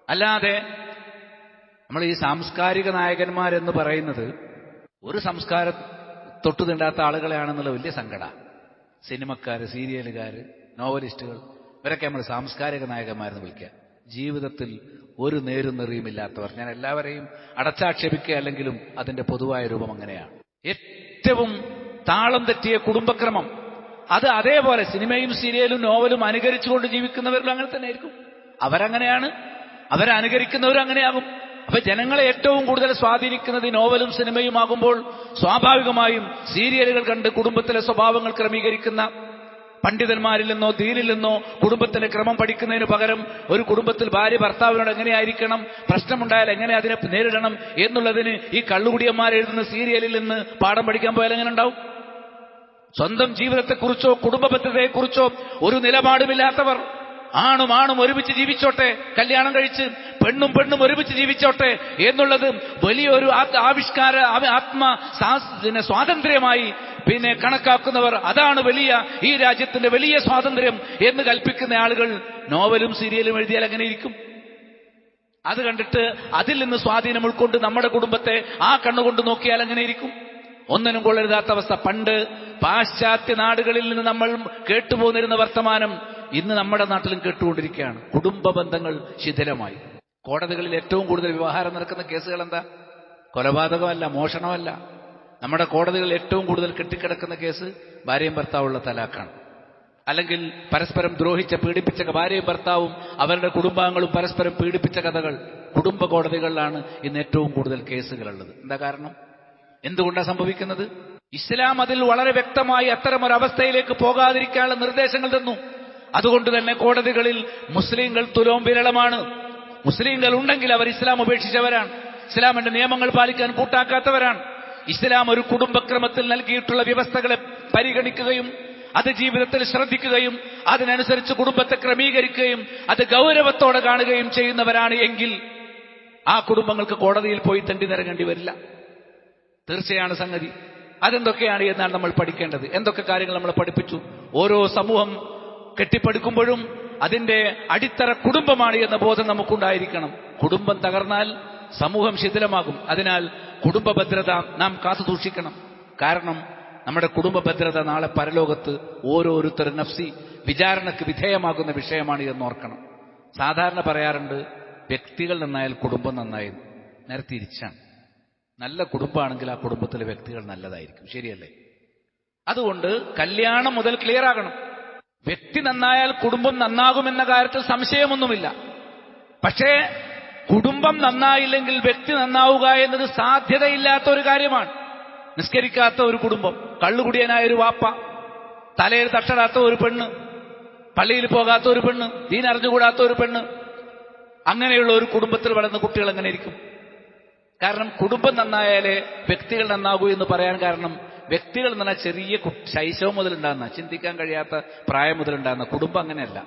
Speaker 1: അല്ലാതെ നമ്മൾ ഈ സാംസ്കാരിക നായകന്മാരെന്ന് പറയുന്നത് ഒരു സംസ്കാരം തൊട്ടു തീണ്ടാത്ത ആളുകളെയാണെന്നുള്ള വലിയ സങ്കട. സിനിമക്കാർ, സീരിയലുകാർ, നോവലിസ്റ്റുകൾ, ഇവരൊക്കെ നമ്മൾ സാംസ്കാരിക നായകന്മാരെന്ന് വിളിക്കുക. ജീവിതത്തിൽ ഒരു നേരും നെറിയുമില്ലാത്തവർ. ഞാൻ എല്ലാവരെയും അടച്ചാക്ഷേപിക്കുക അല്ലെങ്കിലും അതിന്റെ പൊതുവായ രൂപം അങ്ങനെയാണ്. ഏറ്റവും താളം തെറ്റിയ കുടുംബക്രമം, അത് അതേപോലെ സിനിമയും സീരിയലും നോവലും അനുകരിച്ചുകൊണ്ട് ജീവിക്കുന്നവരിലും അങ്ങനെ തന്നെ ആയിരിക്കും. അവരങ്ങനെയാണ്, അവരനുകരിക്കുന്നവരും അങ്ങനെയാകും. അപ്പൊ ജനങ്ങളെ ഏറ്റവും കൂടുതൽ സ്വാധീനിക്കുന്നത് നോവലും സിനിമയും ആകുമ്പോൾ സ്വാഭാവികമായും സീരിയലുകൾ കണ്ട് കുടുംബത്തിലെ സ്വഭാവങ്ങൾ ക്രമീകരിക്കുന്ന പണ്ഡിതന്മാരിൽ നിന്നോ ദീനിൽ നിന്നോ കുടുംബത്തിന്റെ ക്രമം പഠിക്കുന്നതിന് പകരം ഒരു കുടുംബത്തിൽ ഭാര്യ ഭർത്താവിനോട് എങ്ങനെയായിരിക്കണം, പ്രശ്നമുണ്ടായാൽ എങ്ങനെ അതിനെ നേരിടണം എന്നുള്ളതിന് ഈ കള്ളുകുടിയന്മാർ എഴുതുന്ന സീരിയലിൽ നിന്ന് പാഠം പഠിക്കാൻ പോയാൽ എങ്ങനെ ഉണ്ടാവും? സ്വന്തം ജീവിതത്തെക്കുറിച്ചോ കുടുംബ ബദ്ധതയെക്കുറിച്ചോ ഒരു നിലപാടുമില്ലാത്തവർ, ആണും ഒരുമിച്ച് ജീവിച്ചോട്ടെ, കല്യാണം കഴിച്ച് പെണ്ണും ഒരുമിച്ച് ജീവിച്ചോട്ടെ എന്നുള്ളത് വലിയൊരു സ്വാതന്ത്ര്യമായി കണക്കാക്കുന്നവർ, അതാണ് ഈ രാജ്യത്തിന്റെ വലിയ സ്വാതന്ത്ര്യം എന്ന് കൽപ്പിക്കുന്ന ആളുകൾ നോവലും സീരിയലും എഴുതിയാൽ എങ്ങനെ ഇരിക്കും? അത് കണ്ടിട്ട് അതിൽ നിന്ന് സ്വാധീനം ഉൾക്കൊണ്ട് നമ്മുടെ കുടുംബത്തെ ആ കണ്ണുകൊണ്ട് നോക്കിയാൽ എങ്ങനെ ഇരിക്കും? ഒന്നിനും കൊള്ളരുതാത്ത അവസ്ഥ. പണ്ട് പാശ്ചാത്യ നാടുകളിൽ നിന്ന് നമ്മൾ കേട്ടുപോന്നിരുന്ന വർത്തമാനം ഇന്ന് നമ്മുടെ നാട്ടിലും കേട്ടുകൊണ്ടിരിക്കുകയാണ്. കുടുംബ ബന്ധങ്ങൾ ശിഥിലമായി. കോടതികളിൽ ഏറ്റവും കൂടുതൽ വ്യവഹാരം നടക്കുന്ന കേസുകൾ എന്താ? കൊലപാതകമല്ല, മോഷണമല്ല. നമ്മുടെ കോടതികളിൽ ഏറ്റവും കൂടുതൽ കെട്ടിക്കിടക്കുന്ന കേസ് ഭാര്യയും ഭർത്താവുള്ള തലാഖാണ്. അല്ലെങ്കിൽ പരസ്പരം ദ്രോഹിച്ച പീഡിപ്പിച്ച ഭാര്യയും ഭർത്താവും അവരുടെ കുടുംബാംഗങ്ങളും പരസ്പരം പീഡിപ്പിച്ച കഥകൾ കുടുംബ കോടതികളിലാണ് ഇന്ന് ഏറ്റവും കൂടുതൽ കേസുകളുള്ളത്. എന്താ കാരണം? എന്തുകൊണ്ടാണ് സംഭവിക്കുന്നത്? ഇസ്ലാം അതിൽ വളരെ വ്യക്തമായി അത്തരമൊരവസ്ഥയിലേക്ക് പോകാതിരിക്കാനുള്ള നിർദ്ദേശങ്ങൾ തന്നു. അതുകൊണ്ട് തന്നെ കോടതികളിൽ മുസ്ലിങ്ങൾ തുലോം വിരളമാണ്. മുസ്ലിങ്ങൾ ഉണ്ടെങ്കിൽ അവർ ഇസ്ലാം ഉപേക്ഷിച്ചവരാണ്, ഇസ്ലാമിന്റെ നിയമങ്ങൾ പാലിക്കാൻ കൂട്ടാക്കാത്തവരാണ്. ഇസ്ലാം ഒരു കുടുംബക്രമത്തിൽ നൽകിയിട്ടുള്ള വ്യവസ്ഥകളെ പരിഗണിക്കുകയും അത് ജീവിതത്തിൽ ശ്രദ്ധിക്കുകയും അതിനനുസരിച്ച് കുടുംബത്തെ ക്രമീകരിക്കുകയും അത് ഗൗരവത്തോടെ കാണുകയും ചെയ്യുന്നവരാണ് എങ്കിൽ ആ കുടുംബങ്ങൾക്ക് കോടതിയിൽ പോയി തെണ്ടി നിരങ്ങേണ്ടി വരില്ല. തീർച്ചയാണ് സംഗതി. അതെന്തൊക്കെയാണ് എന്നാണ് നമ്മൾ പഠിക്കേണ്ടത്. എന്തൊക്കെ കാര്യങ്ങൾ നമ്മൾ പഠിപ്പിച്ചു? ഓരോ സമൂഹം കെട്ടിപ്പടുക്കുമ്പോഴും അതിന്റെ അടിത്തറ കുടുംബമാണ് എന്ന ബോധം നമുക്കുണ്ടായിരിക്കണം. കുടുംബം തകർന്നാൽ സമൂഹം ശിഥിലമാകും. അതിനാൽ കുടുംബ ഭദ്രത നാം കാത്തു സൂക്ഷിക്കണം. കാരണം നമ്മുടെ കുടുംബ ഭദ്രത നാളെ പരലോകത്ത് ഓരോരുത്തരും നഫ്സി വിചാരണക്ക് വിധേയമാകുന്ന വിഷയമാണ് എന്നോർക്കണം. സാധാരണ പറയാറുണ്ട്, വ്യക്തികൾ നന്നായാൽ കുടുംബം നന്നായി. നേരെ തിരിച്ചാണ്. നല്ല കുടുംബമാണെങ്കിൽ ആ കുടുംബത്തിലെ വ്യക്തികൾ നല്ലതായിരിക്കും. ശരിയല്ലേ? അതുകൊണ്ട് കല്യാണം മുതൽ ക്ലിയർ ആകണം. വ്യക്തി നന്നായാൽ കുടുംബം നന്നാകുമെന്ന കാര്യത്തിൽ സംശയമൊന്നുമില്ല. പക്ഷേ കുടുംബം നന്നായില്ലെങ്കിൽ വ്യക്തി നന്നാവുക എന്നത് സാധ്യതയില്ലാത്ത ഒരു കാര്യമാണ്. നിസ്കരിക്കാത്ത ഒരു കുടുംബം, കള്ളുകുടിയനായ ഒരു വാപ്പ, തലയിൽ തട്ടടാത്ത ഒരു പെണ്ണ്, പള്ളിയിൽ പോകാത്ത ഒരു പെണ്ണ്, ദീൻ അറിഞ്ഞുകൂടാത്ത ഒരു പെണ്ണ്, അങ്ങനെയുള്ള ഒരു കുടുംബത്തിൽ വളർന്ന കുട്ടികൾ എങ്ങനെ ഇരിക്കും? കാരണം കുടുംബം നന്നായാലേ വ്യക്തികൾ നന്നാകൂ എന്ന് പറയാൻ കാരണം, വ്യക്തികൾ എന്ന് പറഞ്ഞാൽ ചെറിയ ശൈശവം മുതലുണ്ടാകുന്ന, ചിന്തിക്കാൻ കഴിയാത്ത പ്രായം മുതലുണ്ടാകുന്ന. കുടുംബം അങ്ങനെയല്ല.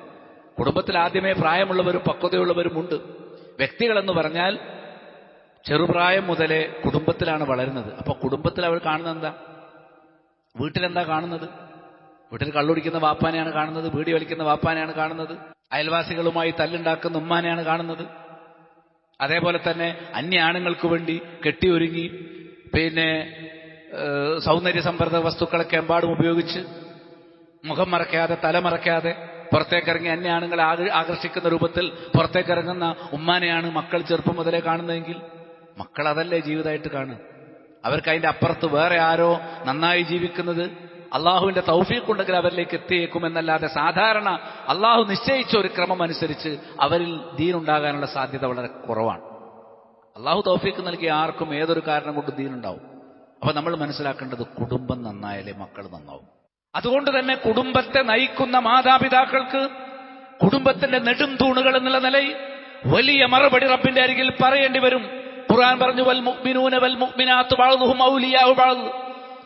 Speaker 1: കുടുംബത്തിൽ ആദ്യമേ പ്രായമുള്ളവരും പക്വതയുള്ളവരുമുണ്ട്. വ്യക്തികളെന്ന് പറഞ്ഞാൽ ചെറുപ്രായം മുതലേ കുടുംബത്തിലാണ് വളരുന്നത്. അപ്പൊ കുടുംബത്തിൽ അവർ കാണുന്നത് എന്താ? വീട്ടിലെന്താ കാണുന്നത്? വീട്ടിൽ കള്ളുടിക്കുന്ന വാപ്പാനെയാണ് കാണുന്നത്, ബീഡി വലിക്കുന്ന വാപ്പാനെയാണ് കാണുന്നത്, അയൽവാസികളുമായി തല്ലുണ്ടാക്കുന്ന ഉമ്മാനെയാണ് കാണുന്നത്. അതേപോലെ തന്നെ അന്യ ആണുങ്ങൾക്ക് വേണ്ടി കെട്ടിയൊരുങ്ങി സൗന്ദര്യ സംവർദ്ധക വസ്തുക്കളൊക്കെ എമ്പാടും ഉപയോഗിച്ച് മുഖം മറയ്ക്കാതെ തല മറയ്ക്കാതെ പുറത്തേക്കിറങ്ങി അന്യ ആണുങ്ങളെ ആകർഷിക്കുന്ന രൂപത്തിൽ പുറത്തേക്കിറങ്ങുന്ന ഉമ്മാനെയാണ് മക്കൾ ചെറുപ്പം മുതലേ കാണുന്നതെങ്കിൽ മക്കൾ അതല്ലേ ജീവിതമായിട്ട് കാണുക. അവർക്ക് അതിന്റെ അപ്പുറത്ത് വേറെ ആരോ നന്നായി ജീവിക്കുന്നത്, അള്ളാഹുവിന്റെ തൗഫീഖ് ഉണ്ടെങ്കിൽ അവരിലേക്ക് എത്തിയേക്കുമെന്നല്ലാതെ സാധാരണ അള്ളാഹു നിശ്ചയിച്ച ഒരു ക്രമം അനുസരിച്ച് അവരിൽ ദീനുണ്ടാകാനുള്ള സാധ്യത വളരെ കുറവാണ്. അള്ളാഹു തൗഫീഖ് നൽകിയ ആർക്കും ഏതൊരു കാരണം കൊണ്ട് ദീനുണ്ടാവും. അപ്പൊ നമ്മൾ മനസ്സിലാക്കേണ്ടത് കുടുംബം നന്നായാലേ മക്കൾ നന്നാവും. അതുകൊണ്ട് തന്നെ കുടുംബത്തെ നയിക്കുന്ന മാതാപിതാക്കൾക്ക് കുടുംബത്തിന്റെ നെടും തൂണുകൾ എന്നുള്ള നിലയിൽ വലിയ മറുപടി റബ്ബിന്റെ അരികിൽ പറയേണ്ടി വരും. ഖുർആൻ പറഞ്ഞു, വൽ മുഅ്മിനൂന വൽ മുഅ്മിനാത്തു ബഅ്ദുഹും ഔലിയാഉ ബഅ്ദ്.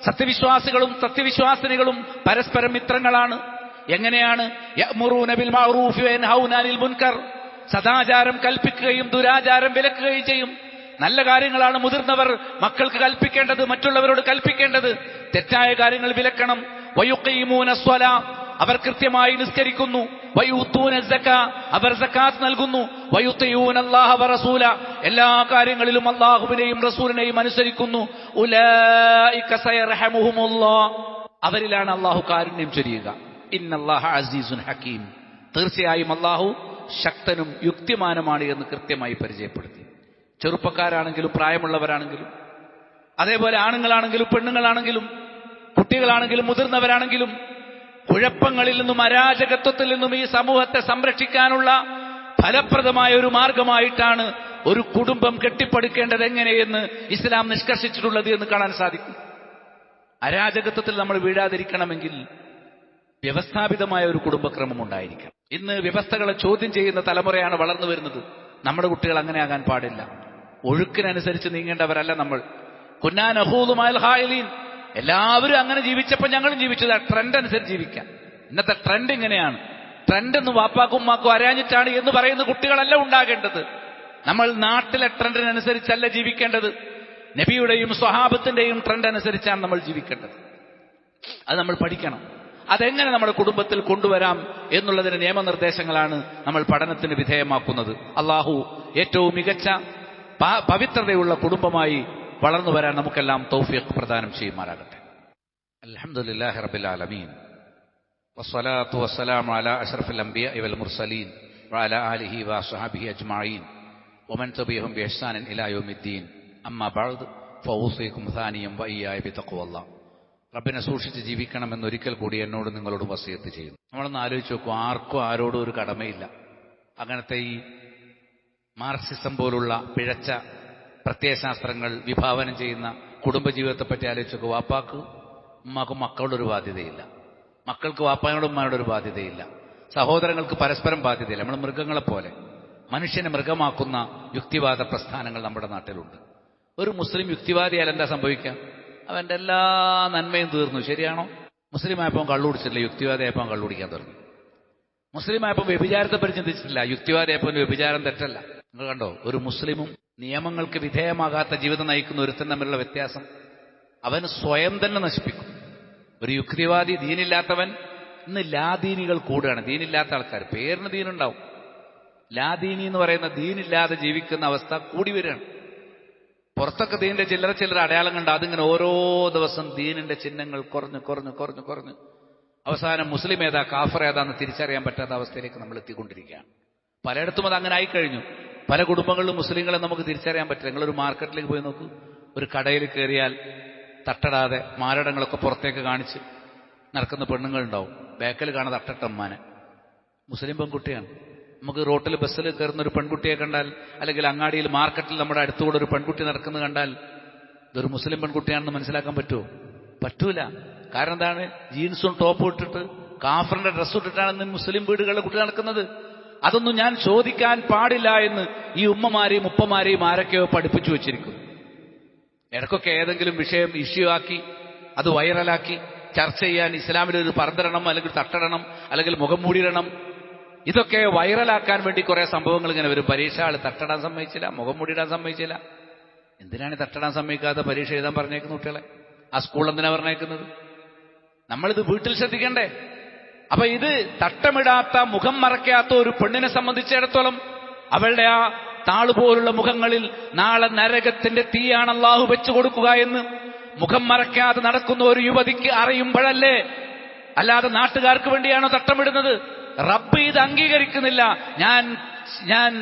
Speaker 1: സത്യവിശ്വാസികളും സത്യവിശ്വാസിനികളും പരസ്പരം മിത്രങ്ങളാണ്. എങ്ങനെയാണ്? യഅ്മുറൂന ബിൽ മഅറൂഫി വയൻഹൗന അനിൽ മുൻകർ. സദാചാരം കൽപ്പിക്കുകയും ദുരാചാരം വിലക്കുകയും ചെയ്യും. നല്ല കാര്യങ്ങളാണ് മുതിർന്നവർ മക്കൾക്ക് കൽപ്പിക്കേണ്ടത്, മറ്റുള്ളവരോട് കൽപ്പിക്കേണ്ടത്. തെറ്റായ കാര്യങ്ങൾ വിലക്കണം. വയുഖീമൂന സ്വലാ, അവർ കൃത്യമായി നിസ്കരിക്കുന്നു. വയുത്തൂന സക്കാ, അവർ സക്കാത്ത് നൽകുന്നു. വയുത്തിയൂന അല്ലാഹ വറസൂല, എല്ലാ കാര്യങ്ങളിലും അല്ലാഹുവിനെയും റസൂലിനെയും അനുസരിക്കുന്നു. ഉലൈക സയർഹമുഹുമുല്ലാഹ്, അവരിലാണ് അല്ലാഹു കാരുണ്യം ചൊരിയുക. ഇന്നല്ലാഹ അസീസുൻ ഹകീം, തീർച്ചയായും അല്ലാഹു ശക്തനും യുക്തിമാനുമാണ് എന്ന് കൃത്യമായി പരിചയപ്പെടുത്തി. ചെറുപ്പക്കാരാണെങ്കിലും പ്രായമുള്ളവരാണെങ്കിലും, അതേപോലെ ആണുങ്ങളാണെങ്കിലും പെണ്ണുങ്ങളാണെങ്കിലും, കുട്ടികളാണെങ്കിലും മുതിർന്നവരാണെങ്കിലും, കുഴപ്പങ്ങളിൽ നിന്നും അരാജകത്വത്തിൽ നിന്നും ഈ സമൂഹത്തെ സംരക്ഷിക്കാനുള്ള ഫലപ്രദമായ ഒരു മാർഗമായിട്ടാണ് ഒരു കുടുംബം കെട്ടിപ്പടുക്കേണ്ടത് എങ്ങനെയെന്ന് ഇസ്ലാം നിഷ്കർഷിച്ചിട്ടുള്ളത് എന്ന് കാണാൻ സാധിക്കും. അരാജകത്വത്തിൽ നമ്മൾ വീഴാതിരിക്കണമെങ്കിൽ വ്യവസ്ഥാപിതമായ ഒരു കുടുംബക്രമം ഉണ്ടായിരിക്കണം. ഇന്ന് വ്യവസ്ഥകളെ ചോദ്യം ചെയ്യുന്ന തലമുറയാണ് വളർന്നു വരുന്നത്. നമ്മുടെ കുട്ടികൾ അങ്ങനെ ആകാൻ പാടില്ല. ഒഴുക്കിനനുസരിച്ച് നീങ്ങേണ്ടവരല്ല നമ്മൾ. കുന്നാ നഖൂദു മഅൽ ഖായിലീൻ, എല്ലാവരും അങ്ങനെ ജീവിച്ചപ്പോൾ ഞങ്ങളും ജീവിച്ചത് ട്രെൻഡ് അനുസരിച്ച് ജീവിക്കാം. ഇന്നത്തെ ട്രെൻഡ് ഇങ്ങനെയാണ്. ട്രെൻഡ് എന്ന് വാപ്പാക്കും ഉമ്മാക്കും അറിയാഞ്ഞിട്ടാണ് എന്ന് പറയുന്ന കുട്ടികളല്ല ഉണ്ടാകേണ്ടത്. നമ്മൾ നാട്ടിലെ ട്രെൻഡിനനുസരിച്ചല്ല ജീവിക്കേണ്ടത്. നബിയുടെയും സ്വഹാബത്തിന്റെയും ട്രെൻഡ് അനുസരിച്ചാണ് നമ്മൾ ജീവിക്കേണ്ടത്. അത് നമ്മൾ പഠിക്കണം. അതെങ്ങനെ നമ്മുടെ കുടുംബത്തിൽ കൊണ്ടുവരാം എന്നുള്ളതിന് നിയമനിർദ്ദേശങ്ങളാണ് നമ്മൾ പഠനത്തിന് വിധേയമാക്കുന്നത്. അള്ളാഹു ഏറ്റവും മികച്ച പവിത്രതയുള്ള കുടുംബമായി വളർന്നു വരാൻ നമുക്കെല്ലാം തൗഫീഖ് പ്രദാനം ചെയ്യുമാറാകട്ടെ. അൽഹംദുലില്ലാഹി റബ്ബിൽ ആലമീൻ, വസ്സലാത്തു വസ്സലാമു അലാ അഷ്റഫിൽ അംബിയാഇ വൽ മുർസലീൻ വഅലാ ആലിഹി വസ്വഹബിഹി അജ്മഈൻ വമൻ തബിഅഹും ബിഇഹ്സാനിൻ ഇലാ യൗമിദ്ദീൻ. അമ്മാ ബഅദ് ഫൗസീകും സാനിയം വഇയ്യായ ബിതഖ്വല്ലാഹ്. റബ്ബിനെ സൂക്ഷിച്ച് ജീവിക്കണമെന്നൊരിക്കൽ കൂടി എന്നോട് നിങ്ങളോട് വസിയത്ത് ചെയ്യുന്നു. നമ്മളൊന്ന് ആലോചിച്ച് നോക്കൂ, ആർക്കും ആരോടും ഒരു കടമയില്ല. അങ്ങനത്തെ ഈ മാർക്സിസം പോലുള്ള പിഴച്ച പ്രത്യയശാസ്ത്രങ്ങൾ വിഭാവനം ചെയ്യുന്ന കുടുംബജീവിതത്തെപ്പറ്റി ആലോചിച്ച് നോക്കൂ. വാപ്പാക്ക് ഉമ്മാക്കും മക്കളോടൊരു ബാധ്യതയില്ല, മക്കൾക്ക് വാപ്പായോടും ഉമ്മാനോടൊരു ബാധ്യതയില്ല, സഹോദരങ്ങൾക്ക് പരസ്പരം ബാധ്യതയില്ല. നമ്മൾ മൃഗങ്ങളെപ്പോലെ മനുഷ്യനെ മൃഗമാക്കുന്ന യുക്തിവാദ പ്രസ്ഥാനങ്ങൾ നമ്മുടെ നാട്ടിലുണ്ട്. ഒരു മുസ്ലിം യുക്തിവാദിയാൽ എന്താ സംഭവിക്കുക? അവന്റെ എല്ലാ നന്മയും തീർന്നു. ശരിയാണോ? മുസ്ലിം ആയപ്പോൾ കള്ളുടിച്ചിട്ടില്ല, യുക്തിവാദിയായപ്പോൾ കള്ളുടിക്കാൻ തുടങ്ങി. മുസ്ലിം ആയപ്പോൾ വ്യഭിചാരത്തെ പറ്റി ചിന്തിച്ചിട്ടില്ല, യുക്തിവാദിയായപ്പോൾ വ്യഭിചാരം തെറ്റല്ല. നിങ്ങൾ കണ്ടോ? ഒരു മുസ്ലിമും നിയമങ്ങൾക്ക് വിധേയമാകാത്ത ജീവിതം നയിക്കുന്ന ഒരുത്തൻ തമ്മിലുള്ള വ്യത്യാസം. അവന് സ്വയം തന്നെ നശിപ്പിക്കും. ഒരു യുക്തിവാദി, ദീനില്ലാത്തവൻ. ഇന്ന് ലാദീനികൾ കൂടുകയാണ്. ദീനില്ലാത്ത ആൾക്കാർ, പേരിന് ദീനുണ്ടാവും, ലാദീനി എന്ന് പറയുന്ന ദീനില്ലാതെ ജീവിക്കുന്ന അവസ്ഥ കൂടി വരികയാണ്. പുറത്തൊക്കെ ദീനിന്റെ ചില്ലറ ചില്ലറ അടയാളം കണ്ട് അതിങ്ങനെ ഓരോ ദിവസം ദീനിന്റെ ചിഹ്നങ്ങൾ കുറഞ്ഞ് കുറഞ്ഞ് കുറഞ്ഞ് കുറഞ്ഞ് അവസാനം മുസ്ലിം ഏതാ കാഫർ ഏതാന്ന് തിരിച്ചറിയാൻ പറ്റാത്ത അവസ്ഥയിലേക്ക് നമ്മൾ എത്തിക്കൊണ്ടിരിക്കുകയാണ്. പലയിടത്തും അത് അങ്ങനെ ആയിക്കഴിഞ്ഞു. പല കുടുംബങ്ങളിലും മുസ്ലിങ്ങളെ നമുക്ക് തിരിച്ചറിയാൻ പറ്റില്ല. നിങ്ങളൊരു മാർക്കറ്റിലേക്ക് പോയി നോക്കൂ, ഒരു കടയിൽ കയറിയാൽ തട്ടടാതെ മാരടങ്ങളൊക്കെ പുറത്തേക്ക് കാണിച്ച് നടക്കുന്ന പെണ്ണുങ്ങളുണ്ടാവും. ബാക്കിൽ കാണാതെ തട്ടട്ടമ്മാനെ, മുസ്ലിം പെൺകുട്ടിയാണ്. നമുക്ക് റോട്ടിൽ ബസ്സിൽ കയറുന്ന ഒരു പെൺകുട്ടിയെ കണ്ടാൽ, അല്ലെങ്കിൽ അങ്ങാടിയിൽ മാർക്കറ്റിൽ നമ്മുടെ അടുത്തുകൂടെ ഒരു പെൺകുട്ടി നടക്കുന്നത് കണ്ടാൽ ഇതൊരു മുസ്ലിം പെൺകുട്ടിയാണെന്ന് മനസ്സിലാക്കാൻ പറ്റുമോ? പറ്റൂല. കാരണം എന്താണ്? ജീൻസും ടോപ്പും ഇട്ടിട്ട് കാഫറിന്റെ ഡ്രസ്സ് ഇട്ടിട്ടാണ് മുസ്ലിം വീടുകളിലെ കുട്ടി നടക്കുന്നത്. അതൊന്നും ഞാൻ ചോദിക്കാൻ പാടില്ല എന്ന് ഈ ഉമ്മമാരെയും ഉപ്പമാരെയും ആരൊക്കെയോ പഠിപ്പിച്ചു വെച്ചിരിക്കുന്നു. ഇടയ്ക്കൊക്കെ ഏതെങ്കിലും വിഷയം ഇഷ്യൂ ആക്കി അത് വൈറലാക്കി ചർച്ച ചെയ്യാൻ ഇസ്ലാമിലൊരു പർദ്ദരണം, അല്ലെങ്കിൽ തട്ടടണം, അല്ലെങ്കിൽ മുഖം മൂടിയിടണം, ഇതൊക്കെ വൈറലാക്കാൻ വേണ്ടി കുറെ സംഭവങ്ങൾ ഇങ്ങനെ വരും. പരീക്ഷ ആൾ തട്ടടാൻ സമ്മതിച്ചില്ല, മുഖം മൂടിയിടാൻ സമ്മതിച്ചില്ല. എന്തിനാണ് തട്ടടാൻ സമ്മതിക്കാതെ പരീക്ഷ എഴുതാൻ പറഞ്ഞേക്കുന്ന കുട്ടികളെ? ആ സ്കൂൾ എന്തിനാ പറഞ്ഞേക്കുന്നത്? നമ്മളിത് വീട്ടിൽ ശ്രദ്ധിക്കണ്ടേ? അപ്പൊ ഇത് തട്ടമിടാത്ത, മുഖം മറയ്ക്കാത്ത ഒരു പെണ്ണിനെ സംബന്ധിച്ചിടത്തോളം അവളുടെ ആ താളുപോലുള്ള മുഖങ്ങളിൽ നാളെ നരകത്തിന്റെ തീയാണ് അല്ലാഹു വെച്ചു കൊടുക്കുക എന്ന് മുഖം മറയ്ക്കാതെ നടക്കുന്ന ഒരു യുവതിക്ക് അറിയുമ്പോഴല്ലേ. അല്ലാതെ നാട്ടുകാർക്ക് വേണ്ടിയാണോ തട്ടമിടുന്നത്? റബ്ബ് ഇത് അംഗീകരിക്കുന്നില്ല. ഞാൻ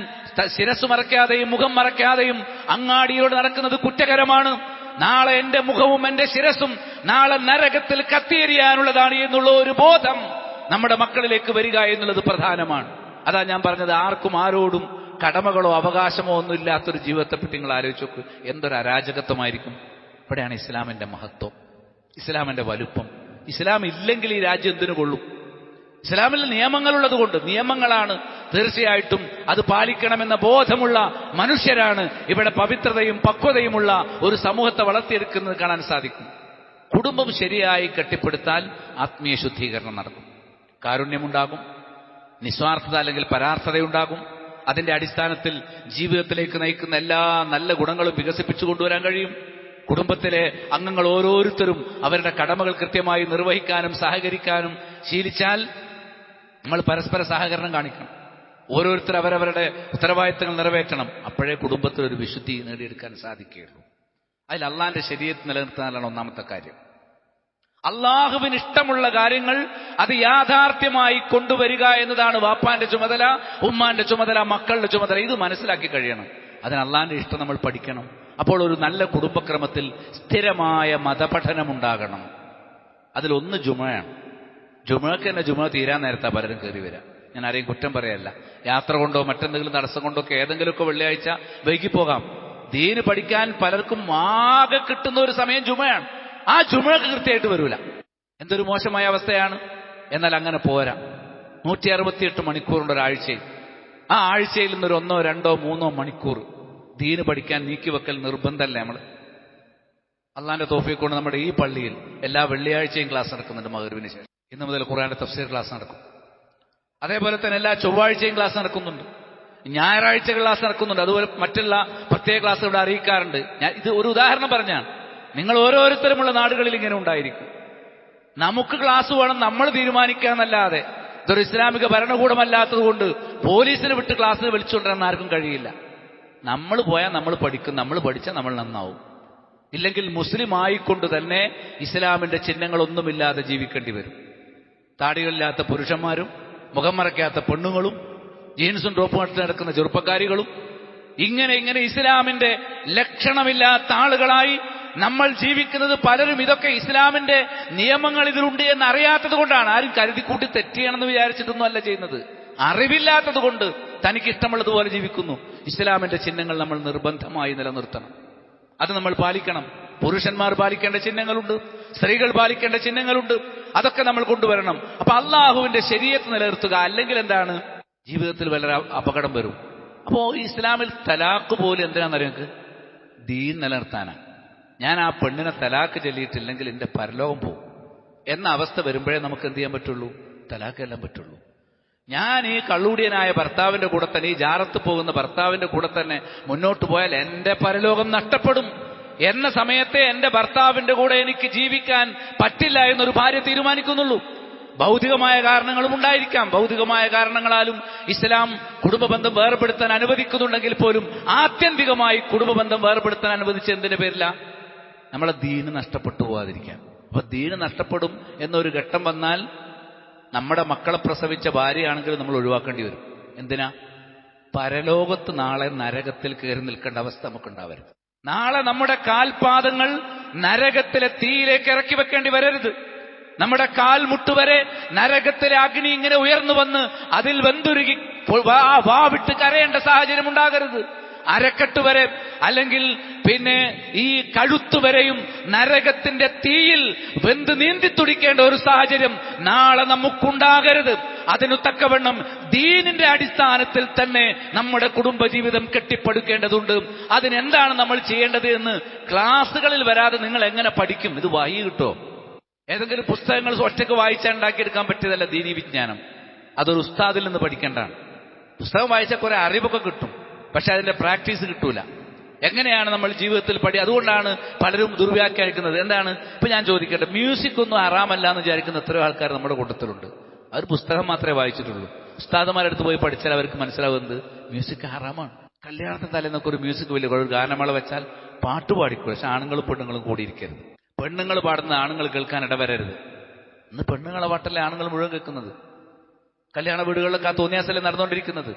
Speaker 1: ശിരസ് മറയ്ക്കാതെയും മുഖം മറയ്ക്കാതെയും അങ്ങാടിയോട് നടക്കുന്നത് കുറ്റകരമാണ്. നാളെ എന്റെ മുഖവും എന്റെ ശിരസും നാളെ നരകത്തിൽ കത്തിയെറിയാനുള്ളതാണ് എന്നുള്ള ഒരു ബോധം നമ്മുടെ മക്കളിലേക്ക് വരിക എന്നുള്ളത് പ്രധാനമാണ്. അതാ ഞാൻ പറഞ്ഞത്, ആർക്കും ആരോടും കടമകളോ അവകാശമോ ഒന്നും ഇല്ലാത്തൊരു ജീവിതത്തെപ്പറ്റി നിങ്ങൾ ആലോചിച്ച് നോക്ക്. എന്തൊരു അരാജകത്വമായിരിക്കും. ഇവിടെയാണ് ഇസ്ലാമിന്റെ മഹത്വം, ഇസ്ലാമിന്റെ വലുപ്പം. ഇസ്ലാം ഇല്ലെങ്കിൽ ഈ രാജ്യം എന്തിനു കൊള്ളും? ഇസ്ലാമിൽ നിയമങ്ങളുള്ളത് കൊണ്ട്, നിയമങ്ങളാണ് തീർച്ചയായിട്ടും അത് പാലിക്കണമെന്ന ബോധമുള്ള മനുഷ്യരാണ് ഇവിടെ പവിത്രതയും പക്വതയുമുള്ള ഒരു സമൂഹത്തെ വളർത്തിയെടുക്കുന്നത് കാണാൻ സാധിക്കും. കുടുംബം ശരിയായി കെട്ടിപ്പടുത്താൽ ആത്മീയ ശുദ്ധീകരണം നടക്കും, കാരുണ്യമുണ്ടാകും, നിസ്വാർത്ഥത അല്ലെങ്കിൽ പരാർത്ഥതയുണ്ടാകും. അതിന്റെ അടിസ്ഥാനത്തിൽ ജീവിതത്തിലേക്ക് നയിക്കുന്ന എല്ലാ നല്ല ഗുണങ്ങളും വികസിപ്പിച്ചു കൊണ്ടുവരാൻ കഴിയും. കുടുംബത്തിലെ അംഗങ്ങൾ ഓരോരുത്തരും അവരുടെ കടമകൾ കൃത്യമായി നിർവഹിക്കാനും സഹകരിക്കാനും ശീലിച്ചാൽ നമ്മൾ പരസ്പര സഹകരണം കാണിക്കണം. ഓരോരുത്തർ അവരവരുടെ ഉത്തരവാദിത്തങ്ങൾ നിറവേറ്റണം. അപ്പോഴേ കുടുംബത്തിൽ ഒരു വിശുദ്ധി നേടിയെടുക്കാൻ സാധിക്കുകയുള്ളൂ. അതിൽ അള്ളാന്റെ ശരീഅത്ത് നിലനിർത്താനാണ് ഒന്നാമത്തെ കാര്യം. അള്ളാഹുവിന് ഇഷ്ടമുള്ള കാര്യങ്ങൾ അത് യാഥാർത്ഥ്യമായി കൊണ്ടുവരിക എന്നതാണ് വാപ്പാന്റെ ചുമതല, ഉമ്മാന്റെ ചുമതല, മക്കളുടെ ചുമതല. ഇത് മനസ്സിലാക്കി കഴിയണം. അതിന് അള്ളാന്റെ ഇഷ്ടം നമ്മൾ പഠിക്കണം. അപ്പോൾ ഒരു നല്ല കുടുംബക്രമത്തിൽ സ്ഥിരമായ മതപഠനമുണ്ടാകണം. അതിലൊന്ന് ജുമയാണ്. ജുമക്ക് തന്നെ ജുമ തീരാൻ നേരത്താ പലരും കയറി വരാം. ഞാൻ ആരെയും കുറ്റം പറയല്ല. യാത്ര കൊണ്ടോ മറ്റെന്തെങ്കിലും തടസ്സം കൊണ്ടോ ഒക്കെ ഏതെങ്കിലുമൊക്കെ വെള്ളിയാഴ്ച വൈകിപ്പോകാം. ദീന് പഠിക്കാൻ പലർക്കും ആകെ കിട്ടുന്ന ഒരു സമയം ജുമയാണ്. ആ ജുമക്ക് കൃത്യമായിട്ട് വരൂല. എന്തൊരു മോശമായ അവസ്ഥയാണ്. എന്നാൽ അങ്ങനെ പോരാ. 168 മണിക്കൂറുണ്ട് ഒരാഴ്ചയിൽ. ആ ആഴ്ചയിൽ നിന്നൊരു 1, 2, 3 മണിക്കൂർ ദീന് പഠിക്കാൻ നീക്കിവെക്കൽ നിർബന്ധമല്ലേ? നമ്മൾ അള്ളാന്റെ തൗഫീഖ് കൊണ്ട് നമ്മുടെ ഈ പള്ളിയിൽ എല്ലാ വെള്ളിയാഴ്ചയും ക്ലാസ് നടക്കുന്നുണ്ട്. മഗ്‌രിബിന് ശേഷം ഇന്ന് മുതൽ ഖുർആന്റെ തഫ്സീർ ക്ലാസ് നടക്കും. അതേപോലെ തന്നെ എല്ലാ ചൊവ്വാഴ്ചയും ക്ലാസ് നടക്കുന്നുണ്ട്, ഞായറാഴ്ച ക്ലാസ് നടക്കുന്നുണ്ട്. അതുപോലെ മറ്റുള്ള പ്രത്യേക ക്ലാസ് ഇവിടെ അറിയിക്കാറുണ്ട്. ഞാൻ ഇത് ഒരു ഉദാഹരണം പറഞ്ഞാണ്. നിങ്ങൾ ഓരോരുത്തരുമുള്ള നാടുകളിൽ ഇങ്ങനെ ഉണ്ടായിരിക്കും. നമുക്ക് ക്ലാസ് വേണം നമ്മൾ തീരുമാനിക്കാന്നല്ലാതെ ഇതൊരു ഇസ്ലാമിക ഭരണകൂടമല്ലാത്തത് കൊണ്ട് പോലീസിനെ വിട്ട് ക്ലാസ്സിൽ വിളിച്ചുകൊണ്ടിരാൻ ആർക്കും കഴിയില്ല. നമ്മൾ പോയാൽ നമ്മൾ പഠിക്കും, നമ്മൾ പഠിച്ചാൽ നമ്മൾ നന്നാവും. ഇല്ലെങ്കിൽ മുസ്ലിം ആയിക്കൊണ്ട് തന്നെ ഇസ്ലാമിന്റെ ചിഹ്നങ്ങളൊന്നുമില്ലാതെ ജീവിക്കേണ്ടി വരും. താടികളില്ലാത്ത പുരുഷന്മാരും മുഖം മറയ്ക്കാത്ത പെണ്ണുങ്ങളും ജീൻസും ടോപ്പും എടുത്ത് നടക്കുന്ന ചെറുപ്പക്കാരികളും ഇങ്ങനെ ഇസ്ലാമിന്റെ ലക്ഷണമില്ലാത്ത ആളുകളായി നമ്മൾ ജീവിക്കുന്നത്. പലരും ഇതൊക്കെ ഇസ്ലാമിന്റെ നിയമങ്ങൾ ഇതിലുണ്ട് എന്ന് അറിയാത്തത് കൊണ്ടാണ്. ആരും കരുതിക്കൂട്ടി തെറ്റിയാണെന്ന് വിചാരിച്ചിട്ടൊന്നും അല്ല ചെയ്യുന്നത്. അറിവില്ലാത്തത് കൊണ്ട് തനിക്കിഷ്ടമുള്ളതുപോലെ ജീവിക്കുന്നു. ഇസ്ലാമിന്റെ ചിഹ്നങ്ങൾ നമ്മൾ നിർബന്ധമായി നിലനിർത്തണം. അത് നമ്മൾ പാലിക്കണം. പുരുഷന്മാർ പാലിക്കേണ്ട ചിഹ്നങ്ങളുണ്ട്, സ്ത്രീകൾ പാലിക്കേണ്ട ചിഹ്നങ്ങളുണ്ട്. അതൊക്കെ നമ്മൾ കൊണ്ടുവരണം. അപ്പൊ അള്ളാഹുവിന്റെ ശരീഅത്ത് നിലനിർത്തുക. അല്ലെങ്കിൽ എന്താണ്, ജീവിതത്തിൽ വളരെ അപകടം വരും. അപ്പോ ഇസ്ലാമിൽ തലാഖ് പോലും എന്തിനാണെന്നറിയാം? ദീൻ നിലനിർത്താനാണ്. ഞാൻ ആ പെണ്ണിനെ തലാഖ് ചൊല്ലിയിട്ടില്ലെങ്കിൽ എന്റെ പരലോകം പോകും എന്ന അവസ്ഥ വരുമ്പോഴേ നമുക്ക് എന്ത് ചെയ്യാൻ പറ്റുള്ളൂ? തലാഖ് എല്ലാം പറ്റുള്ളൂ. ഞാൻ ഈ കള്ളൂടിയനായ ഭർത്താവിന്റെ കൂടെ തന്നെ, ഈ ജാറത്ത് പോകുന്ന ഭർത്താവിന്റെ കൂടെ തന്നെ മുന്നോട്ട് പോയാൽ എന്റെ പരലോകം നഷ്ടപ്പെടും എന്ന സമയത്തെ എന്റെ ഭർത്താവിന്റെ കൂടെ എനിക്ക് ജീവിക്കാൻ പറ്റില്ല എന്നൊരു ഭാര്യ തീരുമാനിക്കുന്നുള്ളൂ. ഭൗതികമായ കാരണങ്ങളും ഉണ്ടായിരിക്കാം. ഭൗതികമായ കാരണങ്ങളാലും ഇസ്ലാം കുടുംബബന്ധം വേർപെടുത്താൻ അനുവദിക്കുന്നുണ്ടെങ്കിൽ പോലും ആത്യന്തികമായി കുടുംബബന്ധം വേർപെടുത്താൻ അനുവദിച്ച എന്തിന്റെ പേരില? നമ്മളെ ദീന് നഷ്ടപ്പെട്ടു പോകാതിരിക്കാൻ. അപ്പൊ ദീന് നഷ്ടപ്പെടും എന്നൊരു ഘട്ടം വന്നാൽ നമ്മുടെ മക്കളെ പ്രസവിച്ച ഭാര്യയാണെങ്കിലും നമ്മൾ ഒഴിവാക്കേണ്ടി വരും. എന്തിനാ? പരലോകത്ത് നാളെ നരകത്തിൽ കയറി നിൽക്കേണ്ട അവസ്ഥ നമുക്കുണ്ടാവരുത്. നാളെ നമ്മുടെ കാൽപാദങ്ങൾ നരകത്തിലെ തീയിലേക്ക് ഇറക്കി വെക്കേണ്ടി വരരുത്. നമ്മുടെ കാൽമുട്ടുവരെ നരകത്തിലെ അഗ്നി ഇങ്ങനെ ഉയർന്നു വന്ന് അതിൽ വെന്തുരുകി വാവിട്ട് കരയേണ്ട സാഹചര്യം ഉണ്ടാകരുത്. അരക്കെട്ട് വരെ അല്ലെങ്കിൽ പിന്നെ ഈ കഴുത്തുവരെയും നരകത്തിന്റെ തീയിൽ വെന്ത് നീന്തി തുടിക്കേണ്ട ഒരു സാഹചര്യം നാളെ നമുക്കുണ്ടാകരുത്. അതിനു തക്കവണ്ണം ദീനിന്റെ അടിസ്ഥാനത്തിൽ തന്നെ നമ്മുടെ കുടുംബജീവിതം കെട്ടിപ്പടുക്കേണ്ടതുണ്ട്. അതിനെന്താണ് നമ്മൾ ചെയ്യേണ്ടത് എന്ന് ക്ലാസ്സുകളിൽ വരാതെ നിങ്ങൾ എങ്ങനെ പഠിക്കും? ഇത് വഴി കിട്ടോ? ഏതെങ്കിലും പുസ്തകങ്ങൾ ഒറ്റയ്ക്ക് വായിച്ചാൽ ഉണ്ടാക്കിയെടുക്കാൻ പറ്റിയതല്ല ദീനീ വിജ്ഞാനം. അതൊരു ഉസ്താദിൽ നിന്ന് പഠിക്കേണ്ടതാണ്. പുസ്തകം വായിച്ചാൽ കുറെ അറിവൊക്കെ കിട്ടും, പക്ഷെ അതിന്റെ പ്രാക്ടീസ് കിട്ടൂല. എങ്ങനെയാണ് നമ്മൾ ജീവിതത്തിൽ അതുകൊണ്ടാണ് പലരും ദുർവ്യാഖ്യാനിക്കുന്നത്. എന്താണ്? ഇപ്പൊ ഞാൻ ചോദിക്കട്ടെ, മ്യൂസിക് ഒന്നും ഹറാമല്ല എന്ന് വിചാരിക്കുന്ന എത്രയോ ആൾക്കാർ നമ്മുടെ കൂട്ടത്തിലുണ്ട്. അവർ പുസ്തകം മാത്രമേ വായിച്ചിട്ടുള്ളൂ. ഉസ്താദുമാരടുത്ത് പോയി പഠിച്ചാൽ അവർക്ക് മനസ്സിലാവുന്നത് മ്യൂസിക് ഹറാമാണ്. കല്യാണത്തിന് തലേന്നൊക്കെ ഒരു മ്യൂസിക് വലിയ ഒരു ഗാനമേള വെച്ചാൽ പാട്ട് പാടിക്കും, പക്ഷെ ആണുങ്ങളും പെണ്ണുങ്ങളും കൂടിയിരിക്കരുത്. പെണ്ണുങ്ങൾ പാടുന്ന ആണുങ്ങൾ കേൾക്കാൻ ഇടവരരുത്. ഇന്ന് പെണ്ണുങ്ങളെ പാട്ടല്ലേ ആണുങ്ങൾ മുഴുവൻ കേൾക്കുന്നത്. കല്യാണ വീടുകളിലൊക്കെ ആ തോന്നിയാസല്ലേ നടന്നുകൊണ്ടിരിക്കുന്നത്.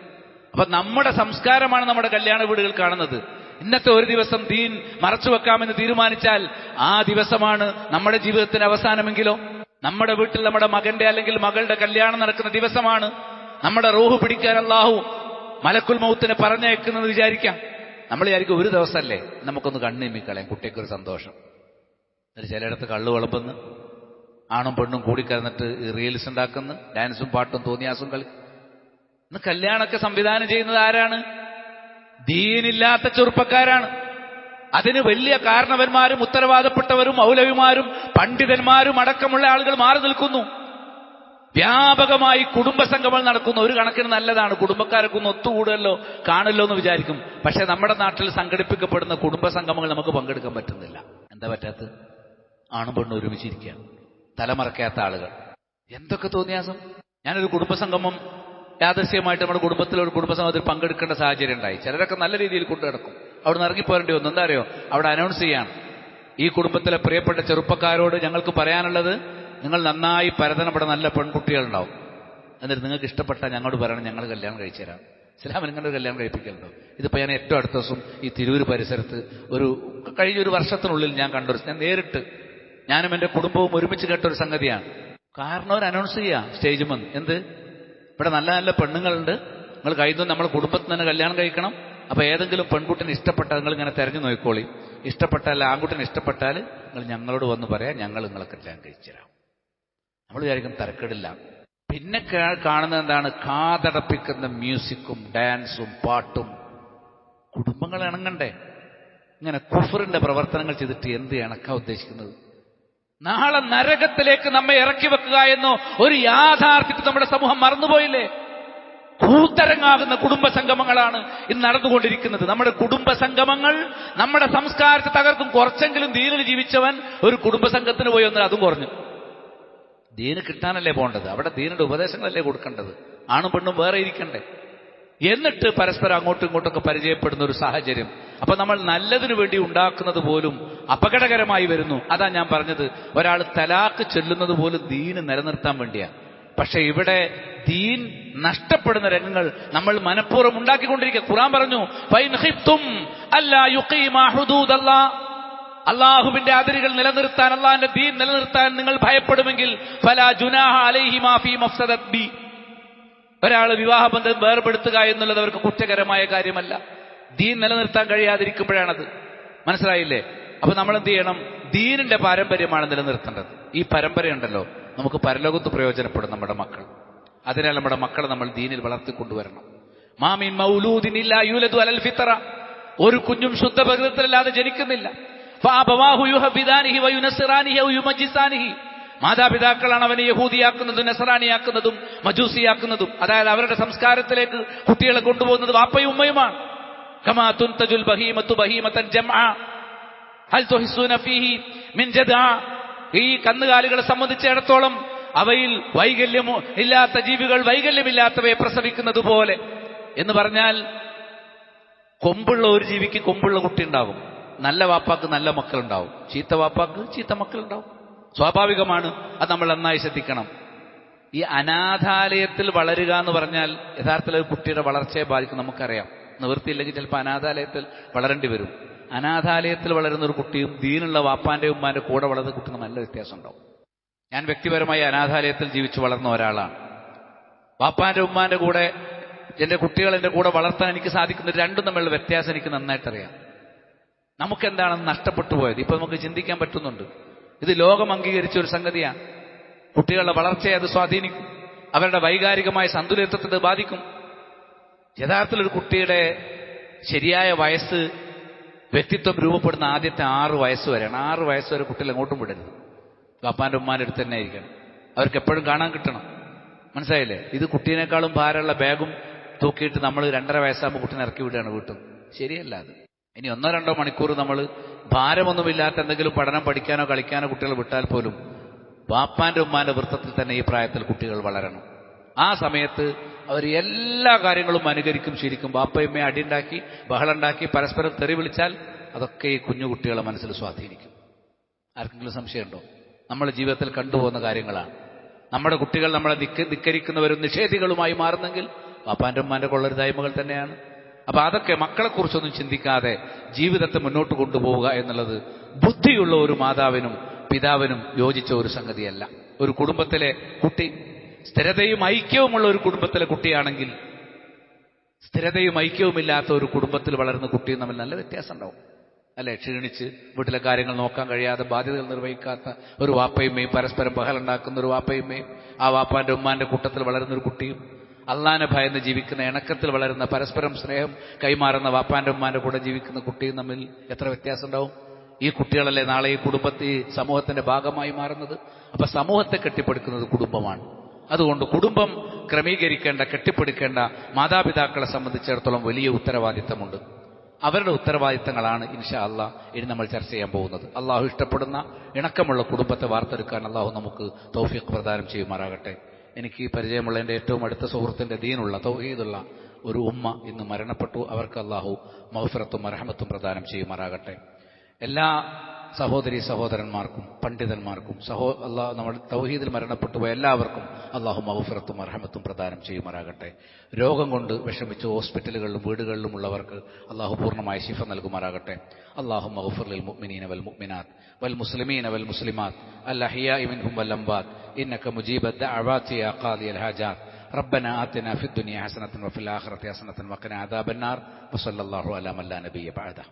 Speaker 1: അപ്പൊ നമ്മുടെ സംസ്കാരമാണ് നമ്മുടെ കല്യാണ വീടുകൾ കാണുന്നത്. ഇന്നത്തെ ഒരു ദിവസം ദീൻ മറച്ചു വെക്കാമെന്ന് തീരുമാനിച്ചാൽ ആ ദിവസമാണ് നമ്മുടെ ജീവിതത്തിന്റെ അവസാനമെങ്കിലോ? നമ്മുടെ വീട്ടിൽ നമ്മുടെ മകന്റെ അല്ലെങ്കിൽ മകളുടെ കല്യാണം നടക്കുന്ന ദിവസമാണ് നമ്മുടെ റൂഹ് പിടിക്കാൻ അല്ലാഹു മലക്കുൽ മൗത്തിനെ പറഞ്ഞയക്കുന്നത് വിചാരിക്കാം. നമ്മൾ വിചാരിക്കും ഒരു ദിവസമല്ലേ, നമുക്കൊന്ന് കണ്ണിമ്മിക്കളയാം, കുട്ടിക്കൊരു സന്തോഷം. എന്നിട്ട് ചിലയിടത്ത് കള്ളു വിളമ്പെന്ന് ആണും പെണ്ണും കൂടിക്കലർന്നിട്ട് റീൽസ് ഉണ്ടാക്കുന്നു, ഡാൻസും പാട്ടും തോന്നിയാസും കളി. ഇന്ന് കല്യാണമൊക്കെ സംവിധാനം ചെയ്യുന്നത് ആരാണ്? ദീനില്ലാത്ത ചെറുപ്പക്കാരാണ്. അതിന് വലിയ കാരണവന്മാരും ഉത്തരവാദപ്പെട്ടവരും മൗലവിമാരും പണ്ഡിതന്മാരും അടക്കമുള്ള ആളുകൾ മാറി നിൽക്കുന്നു. വ്യാപകമായി കുടുംബസംഗമങ്ങൾ നടക്കുന്നു. ഒരു കണക്കിന് നല്ലതാണ്, കുടുംബക്കാരൊക്കെ ഒന്ന് ഒത്തുകൂടുമല്ലോ കാണല്ലോ എന്ന് വിചാരിക്കും. പക്ഷെ നമ്മുടെ നാട്ടിൽ സംഘടിപ്പിക്കപ്പെടുന്ന കുടുംബസംഗമങ്ങൾ നമുക്ക് പങ്കെടുക്കാൻ പറ്റുന്നില്ല. എന്താ പറ്റാത്തത്? ആണും പെണ്ണും ഒരുമിച്ചിരിക്കുകയാണ്, തലമറക്കാത്ത ആളുകൾ. എന്തൊക്കെ തോന്നിയാസം. ഞാനൊരു കുടുംബസംഗമം യാദൃശ്യമായിട്ട് നമ്മുടെ കുടുംബത്തിൽ ഒരു കുടുംബസംഗമത്തിൽ പങ്കെടുക്കേണ്ട സാഹചര്യം ഉണ്ടായി. ചിലരൊക്കെ നല്ല രീതിയിൽ കൊണ്ടു നടക്കും, അവിടെ നിന്ന് ഇറങ്ങിപ്പോരേണ്ടി വന്നു. എന്താ അറിയോ? അവിടെ അനൗൺസ് ചെയ്യാണ്, ഈ കുടുംബത്തിലെ പ്രിയപ്പെട്ട ചെറുപ്പക്കാരോട് ഞങ്ങൾക്ക് പറയാനുള്ളത്, നിങ്ങൾ നന്നായി പരതനപ്പെടെ നല്ല പെൺകുട്ടികളുണ്ടാവും. എന്നിട്ട് നിങ്ങൾക്ക് ഇഷ്ടപ്പെട്ട ഞങ്ങളോട് പറയണം, ഞങ്ങൾ കല്യാണം കഴിച്ചു തരാം. ഇസ്ലാമിൽ നിങ്ങളുടെ കല്യാണം കഴിപ്പിക്കലുണ്ടോ? ഇതിപ്പോൾ ഞാൻ ഏറ്റവും അടുത്ത ദിവസം ഈ തിരൂര് പരിസരത്ത് കഴിഞ്ഞൊരു വർഷത്തിനുള്ളിൽ ഞാൻ നേരിട്ട് ഞാനും എൻ്റെ കുടുംബവും ഒരുമിച്ച് കേട്ടൊരു സംഗതിയാണ്. കാരണം അവർ അനൗൺസ് ചെയ്യുക സ്റ്റേജ് വന്ന്, എന്ത് ഇവിടെ നല്ല നല്ല പെണ്ണുങ്ങളുണ്ട്, നിങ്ങൾ കഴിയുന്നത് നമ്മുടെ കുടുംബത്തിൽ തന്നെ കല്യാണം കഴിക്കണം. അപ്പോൾ ഏതെങ്കിലും പെൺകുട്ടിനെ ഇഷ്ടപ്പെട്ടാൽ നിങ്ങൾ ഇങ്ങനെ തെരഞ്ഞു നോക്കിക്കോളി, ഇഷ്ടപ്പെട്ടാൽ ആൺകുട്ടിനെ ഇഷ്ടപ്പെട്ടാൽ നിങ്ങൾ ഞങ്ങളോട് വന്ന് പറയാം, ഞങ്ങൾ നിങ്ങളെ കല്യാണം കഴിച്ചു തരാം. നമ്മൾ വിചാരിക്കും തരക്കേടില്ല. പിന്നെ കാണുന്നത് എന്താണ്? കാതടപ്പിക്കുന്ന മ്യൂസിക്കും ഡാൻസും പാട്ടും. കുടുംബങ്ങൾ ഇണങ്ങണ്ടേ? ഇങ്ങനെ കുഫറിന്റെ പ്രവർത്തനങ്ങൾ ചെയ്തിട്ട് എന്ത് ഇണക്കാൻ ഉദ്ദേശിക്കുന്നത്? നാളെ നരകത്തിലേക്ക് നമ്മെ ഇറക്കി വെക്കുക എന്നോ ഒരു യാഥാർത്ഥ്യത്തിൽ നമ്മുടെ സമൂഹം മറന്നുപോയില്ലേ? കൂത്തരങ്ങാകുന്ന കുടുംബസംഗമങ്ങളാണ് ഇന്ന് നടന്നുകൊണ്ടിരിക്കുന്നത്. നമ്മുടെ കുടുംബസംഗമങ്ങൾ നമ്മുടെ സംസ്കാരത്തെ തകർക്കും. കുറച്ചെങ്കിലും ദീനിൽ ജീവിച്ചവൻ ഒരു കുടുംബസംഘത്തിന് പോയി വന്നാൽ അതും കുറഞ്ഞു. ദീന് കിട്ടാനല്ലേ പോകേണ്ടത്? അവിടെ ദീനിന്റെ ഉപദേശങ്ങളല്ലേ കൊടുക്കേണ്ടത്? ആണും പെണ്ണും വേറെ ഇരിക്കണ്ടേ? എന്നിട്ട് പരസ്പരം അങ്ങോട്ടും ഇങ്ങോട്ടൊക്കെ പരിചയപ്പെടുന്ന ഒരു സാഹചര്യം. അപ്പൊ നമ്മൾ നല്ലതിനു വേണ്ടി ഉണ്ടാക്കുന്നത് പോലും അപകടകരമായി വരുന്നു. അതാ ഞാൻ പറഞ്ഞത്, ഒരാൾ തലാക്ക് ചൊല്ലുന്നത് പോലും ദീന് നിലനിർത്താൻ വേണ്ടിയാണ്. പക്ഷെ ഇവിടെ ദീൻ നഷ്ടപ്പെടുന്ന രംഗങ്ങൾ നമ്മൾ മനഃപൂർവ്വം ഉണ്ടാക്കിക്കൊണ്ടിരിക്കുക. ഖുർആൻ പറഞ്ഞു, ഫൈൻ ഖിഫ്തും അല്ലാ യുഖീമാ ഹുദൂദല്ലാഹ്, അള്ളാഹുവിന്റെ അതിരുകൾ നിലനിർത്താൻ, അള്ളാഹിന്റെ ദീൻ നിലനിർത്താൻ നിങ്ങൾ ഭയപ്പെടുമെങ്കിൽ ഫലാ ജുനാഹ അലൈഹിമാ ഫീ മഫ്സദത് ബി, ഒരാൾ വിവാഹബന്ധം വേർപെടുത്തുക എന്നുള്ളത് അവർക്ക് കുറ്റകരമായ കാര്യമല്ല. ദീൻ നിലനിർത്താൻ കഴിയാതിരിക്കുമ്പോഴാണത്. മനസ്സിലായില്ലേ? അപ്പൊ നമ്മൾ എന്ത് ചെയ്യണം? ദീനിന്റെ പാരമ്പര്യമാണ് നിലനിർത്തേണ്ടത്. ഈ പരമ്പരയുണ്ടല്ലോ നമുക്ക് പരലോകത്ത് പ്രയോജനപ്പെടും നമ്മുടെ മക്കൾ. അതിനാൽ നമ്മുടെ മക്കളെ നമ്മൾ ദീനിൽ വളർത്തിക്കൊണ്ടുവരണം. മാമിൻ മൗലൂദിൻ ഇല്ലാ യൂലദു അലൽ ഫിത്ര, ഒരു കുഞ്ഞും ശുദ്ധ പ്രകൃതത്തിലല്ലാതെ ജനിക്കുന്നില്ല. ഫഅബവാഹു യുഹബിദാനിഹി വയുനസ്സിറാനിഹി വയുമജ്ജിസാനിഹി, മാതാപിതാക്കളാണ് അവനെ യഹൂദിയാക്കുന്നതും നസറാനിയാക്കുന്നതും മജൂസിയാക്കുന്നതും. അതായത് അവരുടെ സംസ്കാരത്തിലേക്ക് കുട്ടികളെ കൊണ്ടുപോകുന്നത് വാപ്പയും ഉമ്മയുമാണ്. കമാ തുൻതജുൽ ബഹീമത്തു ബഹീമതൻ ജംആ ഹൽ തുഹിസ്സുന ഫീഹി മിൻ ജദഅ, ഈ കന്നുകാലികളെ സംബന്ധിച്ചിടത്തോളം അവയിൽ വൈകല്യമോ ഇല്ലാത്ത ജീവികൾ വൈകല്യമില്ലാത്തവയെ പ്രസവിക്കുന്നത് പോലെ എന്ന് പറഞ്ഞാൽ, കൊമ്പുള്ള ഒരു ജീവിക്ക് കൊമ്പുള്ള കുട്ടി ഉണ്ടാകും, നല്ല വാപ്പാക്ക് നല്ല മക്കളുണ്ടാവും, ചീത്ത വാപ്പാക്ക് ചീത്ത മക്കളുണ്ടാവും. സ്വാഭാവികമാണ്. അത് നമ്മൾ നന്നായി ശ്രദ്ധിക്കണം. ഈ അനാഥാലയത്തിൽ വളരുക എന്ന് പറഞ്ഞാൽ യഥാർത്ഥത്തിൽ ഒരു കുട്ടിയുടെ വളർച്ചയെ ബാധിക്കും. നമുക്കറിയാം, നിവൃത്തിയില്ലെങ്കിൽ ചിലപ്പോൾ അനാഥാലയത്തിൽ വളരേണ്ടി വരും. അനാഥാലയത്തിൽ വളരുന്ന ഒരു കുട്ടിയും ദീനുള്ള വാപ്പാന്റെ ഉമ്മാന്റെ കൂടെ വളർന്ന കുട്ടിയും നല്ല വ്യത്യാസം ഉണ്ടാവും. ഞാൻ വ്യക്തിപരമായി അനാഥാലയത്തിൽ ജീവിച്ചു വളർന്ന ഒരാളാണ്. വാപ്പാന്റെ ഉമ്മാന്റെ കൂടെ എന്റെ കുട്ടികൾ എന്റെ കൂടെ വളർത്താൻ എനിക്ക് സാധിക്കുന്ന രണ്ടും തമ്മിലുള്ള വ്യത്യാസം എനിക്ക് നന്നായിട്ടറിയാം. നമുക്കെന്താണെന്ന് നഷ്ടപ്പെട്ടു പോയത് ഇപ്പൊ നമുക്ക് ചിന്തിക്കാൻ പറ്റുന്നുണ്ട്. ഇത് ലോകം അംഗീകരിച്ച ഒരു സംഗതിയാണ്. കുട്ടികളുടെ വളർച്ചയെ അത് സ്വാധീനിക്കും, അവരുടെ വൈകാരികമായ സന്തുലിതത്വത്തെ ബാധിക്കും. യഥാർത്ഥത്തിൽ ഒരു കുട്ടിയുടെ ശരിയായ വയസ്സ്, വ്യക്തിത്വം രൂപപ്പെടുന്ന ആദ്യത്തെ 6 വയസ്സ് വരെയാണ്. 6 വയസ്സ് വരെ കുട്ടികൾ എങ്ങോട്ടും വിടരുത്, പാപ്പാന്റെ ഉമ്മാന്റെ അടുത്ത് തന്നെ ആയിരിക്കണം. അവർക്ക് എപ്പോഴും കാണാൻ കിട്ടണം. മനസ്സിലായില്ലേ? ഇത് കുട്ടീനേക്കാളും ഭാരമുള്ള ബാഗും തൂക്കിയിട്ട് നമ്മൾ 2.5 വയസ്സാകുമ്പോൾ കുട്ടീനെ ഇറക്കി വിടുകയാണ് വീട്ടിൽ. ശരിയല്ല അത്. ഇനി 1-2 മണിക്കൂർ നമ്മൾ ഭാരമൊന്നുമില്ലാത്ത എന്തെങ്കിലും പഠനം പഠിക്കാനോ കളിക്കാനോ കുട്ടികൾ വിട്ടാൽ പോലും പാപ്പാന്റെ ഉമ്മാന്റെ വൃത്തത്തിൽ തന്നെ ഈ പ്രായത്തിൽ കുട്ടികൾ വളരണം. ആ സമയത്ത് അവർ എല്ലാ കാര്യങ്ങളും അനുകരിക്കും, ശരിക്കും. ബാപ്പയമ്മയെ അടിയുണ്ടാക്കി ബഹളുണ്ടാക്കി പരസ്പരം തെറി വിളിച്ചാൽ അതൊക്കെ ഈ കുഞ്ഞു കുട്ടികളെ മനസ്സിൽ സ്വാധീനിക്കും. ആർക്കെങ്കിലും സംശയമുണ്ടോ? നമ്മുടെ ജീവിതത്തിൽ കണ്ടുപോകുന്ന കാര്യങ്ങളാണ്. നമ്മുടെ കുട്ടികൾ നമ്മളെ ധിക്കരിക്കുന്നവരും നിഷേധികളുമായി മാറുന്നെങ്കിൽ പാപ്പാന്റെ ഉമ്മാന്റെ കൊള്ളരുതായ്മകൾ തന്നെയാണ്. അപ്പൊ അതൊക്കെ മക്കളെക്കുറിച്ചൊന്നും ചിന്തിക്കാതെ ജീവിതത്തെ മുന്നോട്ട് കൊണ്ടുപോവുക എന്നുള്ളത് ബുദ്ധിയുള്ള ഒരു മാതാവിനും പിതാവിനും യോജിച്ച ഒരു സംഗതിയല്ല. ഒരു കുടുംബത്തിലെ കുട്ടി സ്ഥിരതയും ഐക്യവുമുള്ള ഒരു കുടുംബത്തിലെ കുട്ടിയാണെങ്കിൽ സ്ഥിരതയും ഐക്യവുമില്ലാത്ത ഒരു കുടുംബത്തിൽ വളരുന്ന കുട്ടിയും തമ്മിൽ നല്ല വ്യത്യാസം ഉണ്ടാവും അല്ലെ? ക്ഷീണിച്ച് വീട്ടിലെ കാര്യങ്ങൾ നോക്കാൻ കഴിയാതെ ബാധ്യതകൾ നിർവഹിക്കാത്ത ഒരു വാപ്പയുമ്മയും പരസ്പരം ബഹളുണ്ടാക്കുന്ന ഒരു വാപ്പയുമ്മയും ആ വാപ്പാന്റെ ഉമ്മാന്റെ കൂട്ടത്തിൽ വളരുന്ന ഒരു കുട്ടിയും അള്ളാനെ ഭയന്ന് ജീവിക്കുന്ന ഇണക്കത്തിൽ വളരുന്ന പരസ്പരം സ്നേഹം കൈമാറുന്ന വാപ്പാന്റെ ഉമ്മാന്റെ കൂടെ ജീവിക്കുന്ന കുട്ടിയും തമ്മിൽ എത്ര വ്യത്യാസം ഉണ്ടാവും? ഈ കുട്ടികളല്ലേ നാളെ ഈ കുടുംബത്തിൽ സമൂഹത്തിന്റെ ഭാഗമായി മാറുന്നത്. അപ്പൊ സമൂഹത്തെ കെട്ടിപ്പടുക്കുന്നത് കുടുംബമാണ്. അതുകൊണ്ട് കുടുംബം ക്രമീകരിക്കേണ്ട കെട്ടിപ്പടുക്കേണ്ട മാതാപിതാക്കളെ സംബന്ധിച്ചിടത്തോളം വലിയ ഉത്തരവാദിത്തമുണ്ട്. അവരുടെ ഉത്തരവാദിത്തങ്ങളാണ് ഇൻഷാ അള്ളാഹ് ഇനി നമ്മൾ ചർച്ച ചെയ്യാൻ പോകുന്നത്. അള്ളാഹു ഇഷ്ടപ്പെടുന്ന ഇണക്കമുള്ള കുടുംബത്തെ വാർത്തെടുക്കാൻ അള്ളാഹു നമുക്ക് തൗഫീഖ് പ്രദാനം ചെയ്യുമാറാകട്ടെ. എനിക്ക് പരിചയമുള്ള എൻ്റെ ഏറ്റവും അടുത്ത സുഹൃത്തിൻ്റെ ദീനുള്ള തൗഹീദുള്ള ഒരു ഉമ്മ ഇന്ന് മരണപ്പെട്ടു. അവർക്ക് അള്ളാഹു മഗ്ഫിറത്തും റഹ്മത്തും പ്രദാനം ചെയ്യുമാറാകട്ടെ. എല്ലാ സഹോദരി സഹോദരന്മാർക്കും പണ്ഡിതന്മാർക്കും നമ്മുടെ തൗഹീദിൽ മരണപ്പെട്ടു പോയ എല്ലാവർക്കും അള്ളാഹു മഗ്ഫിറത്തും റഹ്മത്തും പ്രദാനം ചെയ്യുമാറാകട്ടെ. രോഗം കൊണ്ട് വിഷമിച്ച് ഹോസ്പിറ്റലുകളിലും വീടുകളിലും ഉള്ളവർക്ക് അള്ളാഹു പൂർണ്ണമായ ശിഫ നൽകുമാറാകട്ടെ. അല്ലാഹു മഗ്ഫിർ ലിൽ മുഅ്മിനീന വൽ മുഅ്മിനാത്ത് വൽ മുസ്ലിമീന വൽ മുസ്ലിമാത്ത് അൽ അഹ്യാഇ മിൻഹും വൽ അംവാത്ത് ഇന്നക മുജീബുദ് ദഅവാതി യാ ഖാദിയൽ ഹാജാത്ത് ربنا آتنا في الدنيا حسنة وفي الآخرة حسنة وقنا عذاب النار وصلى الله على من لا نبي بعده.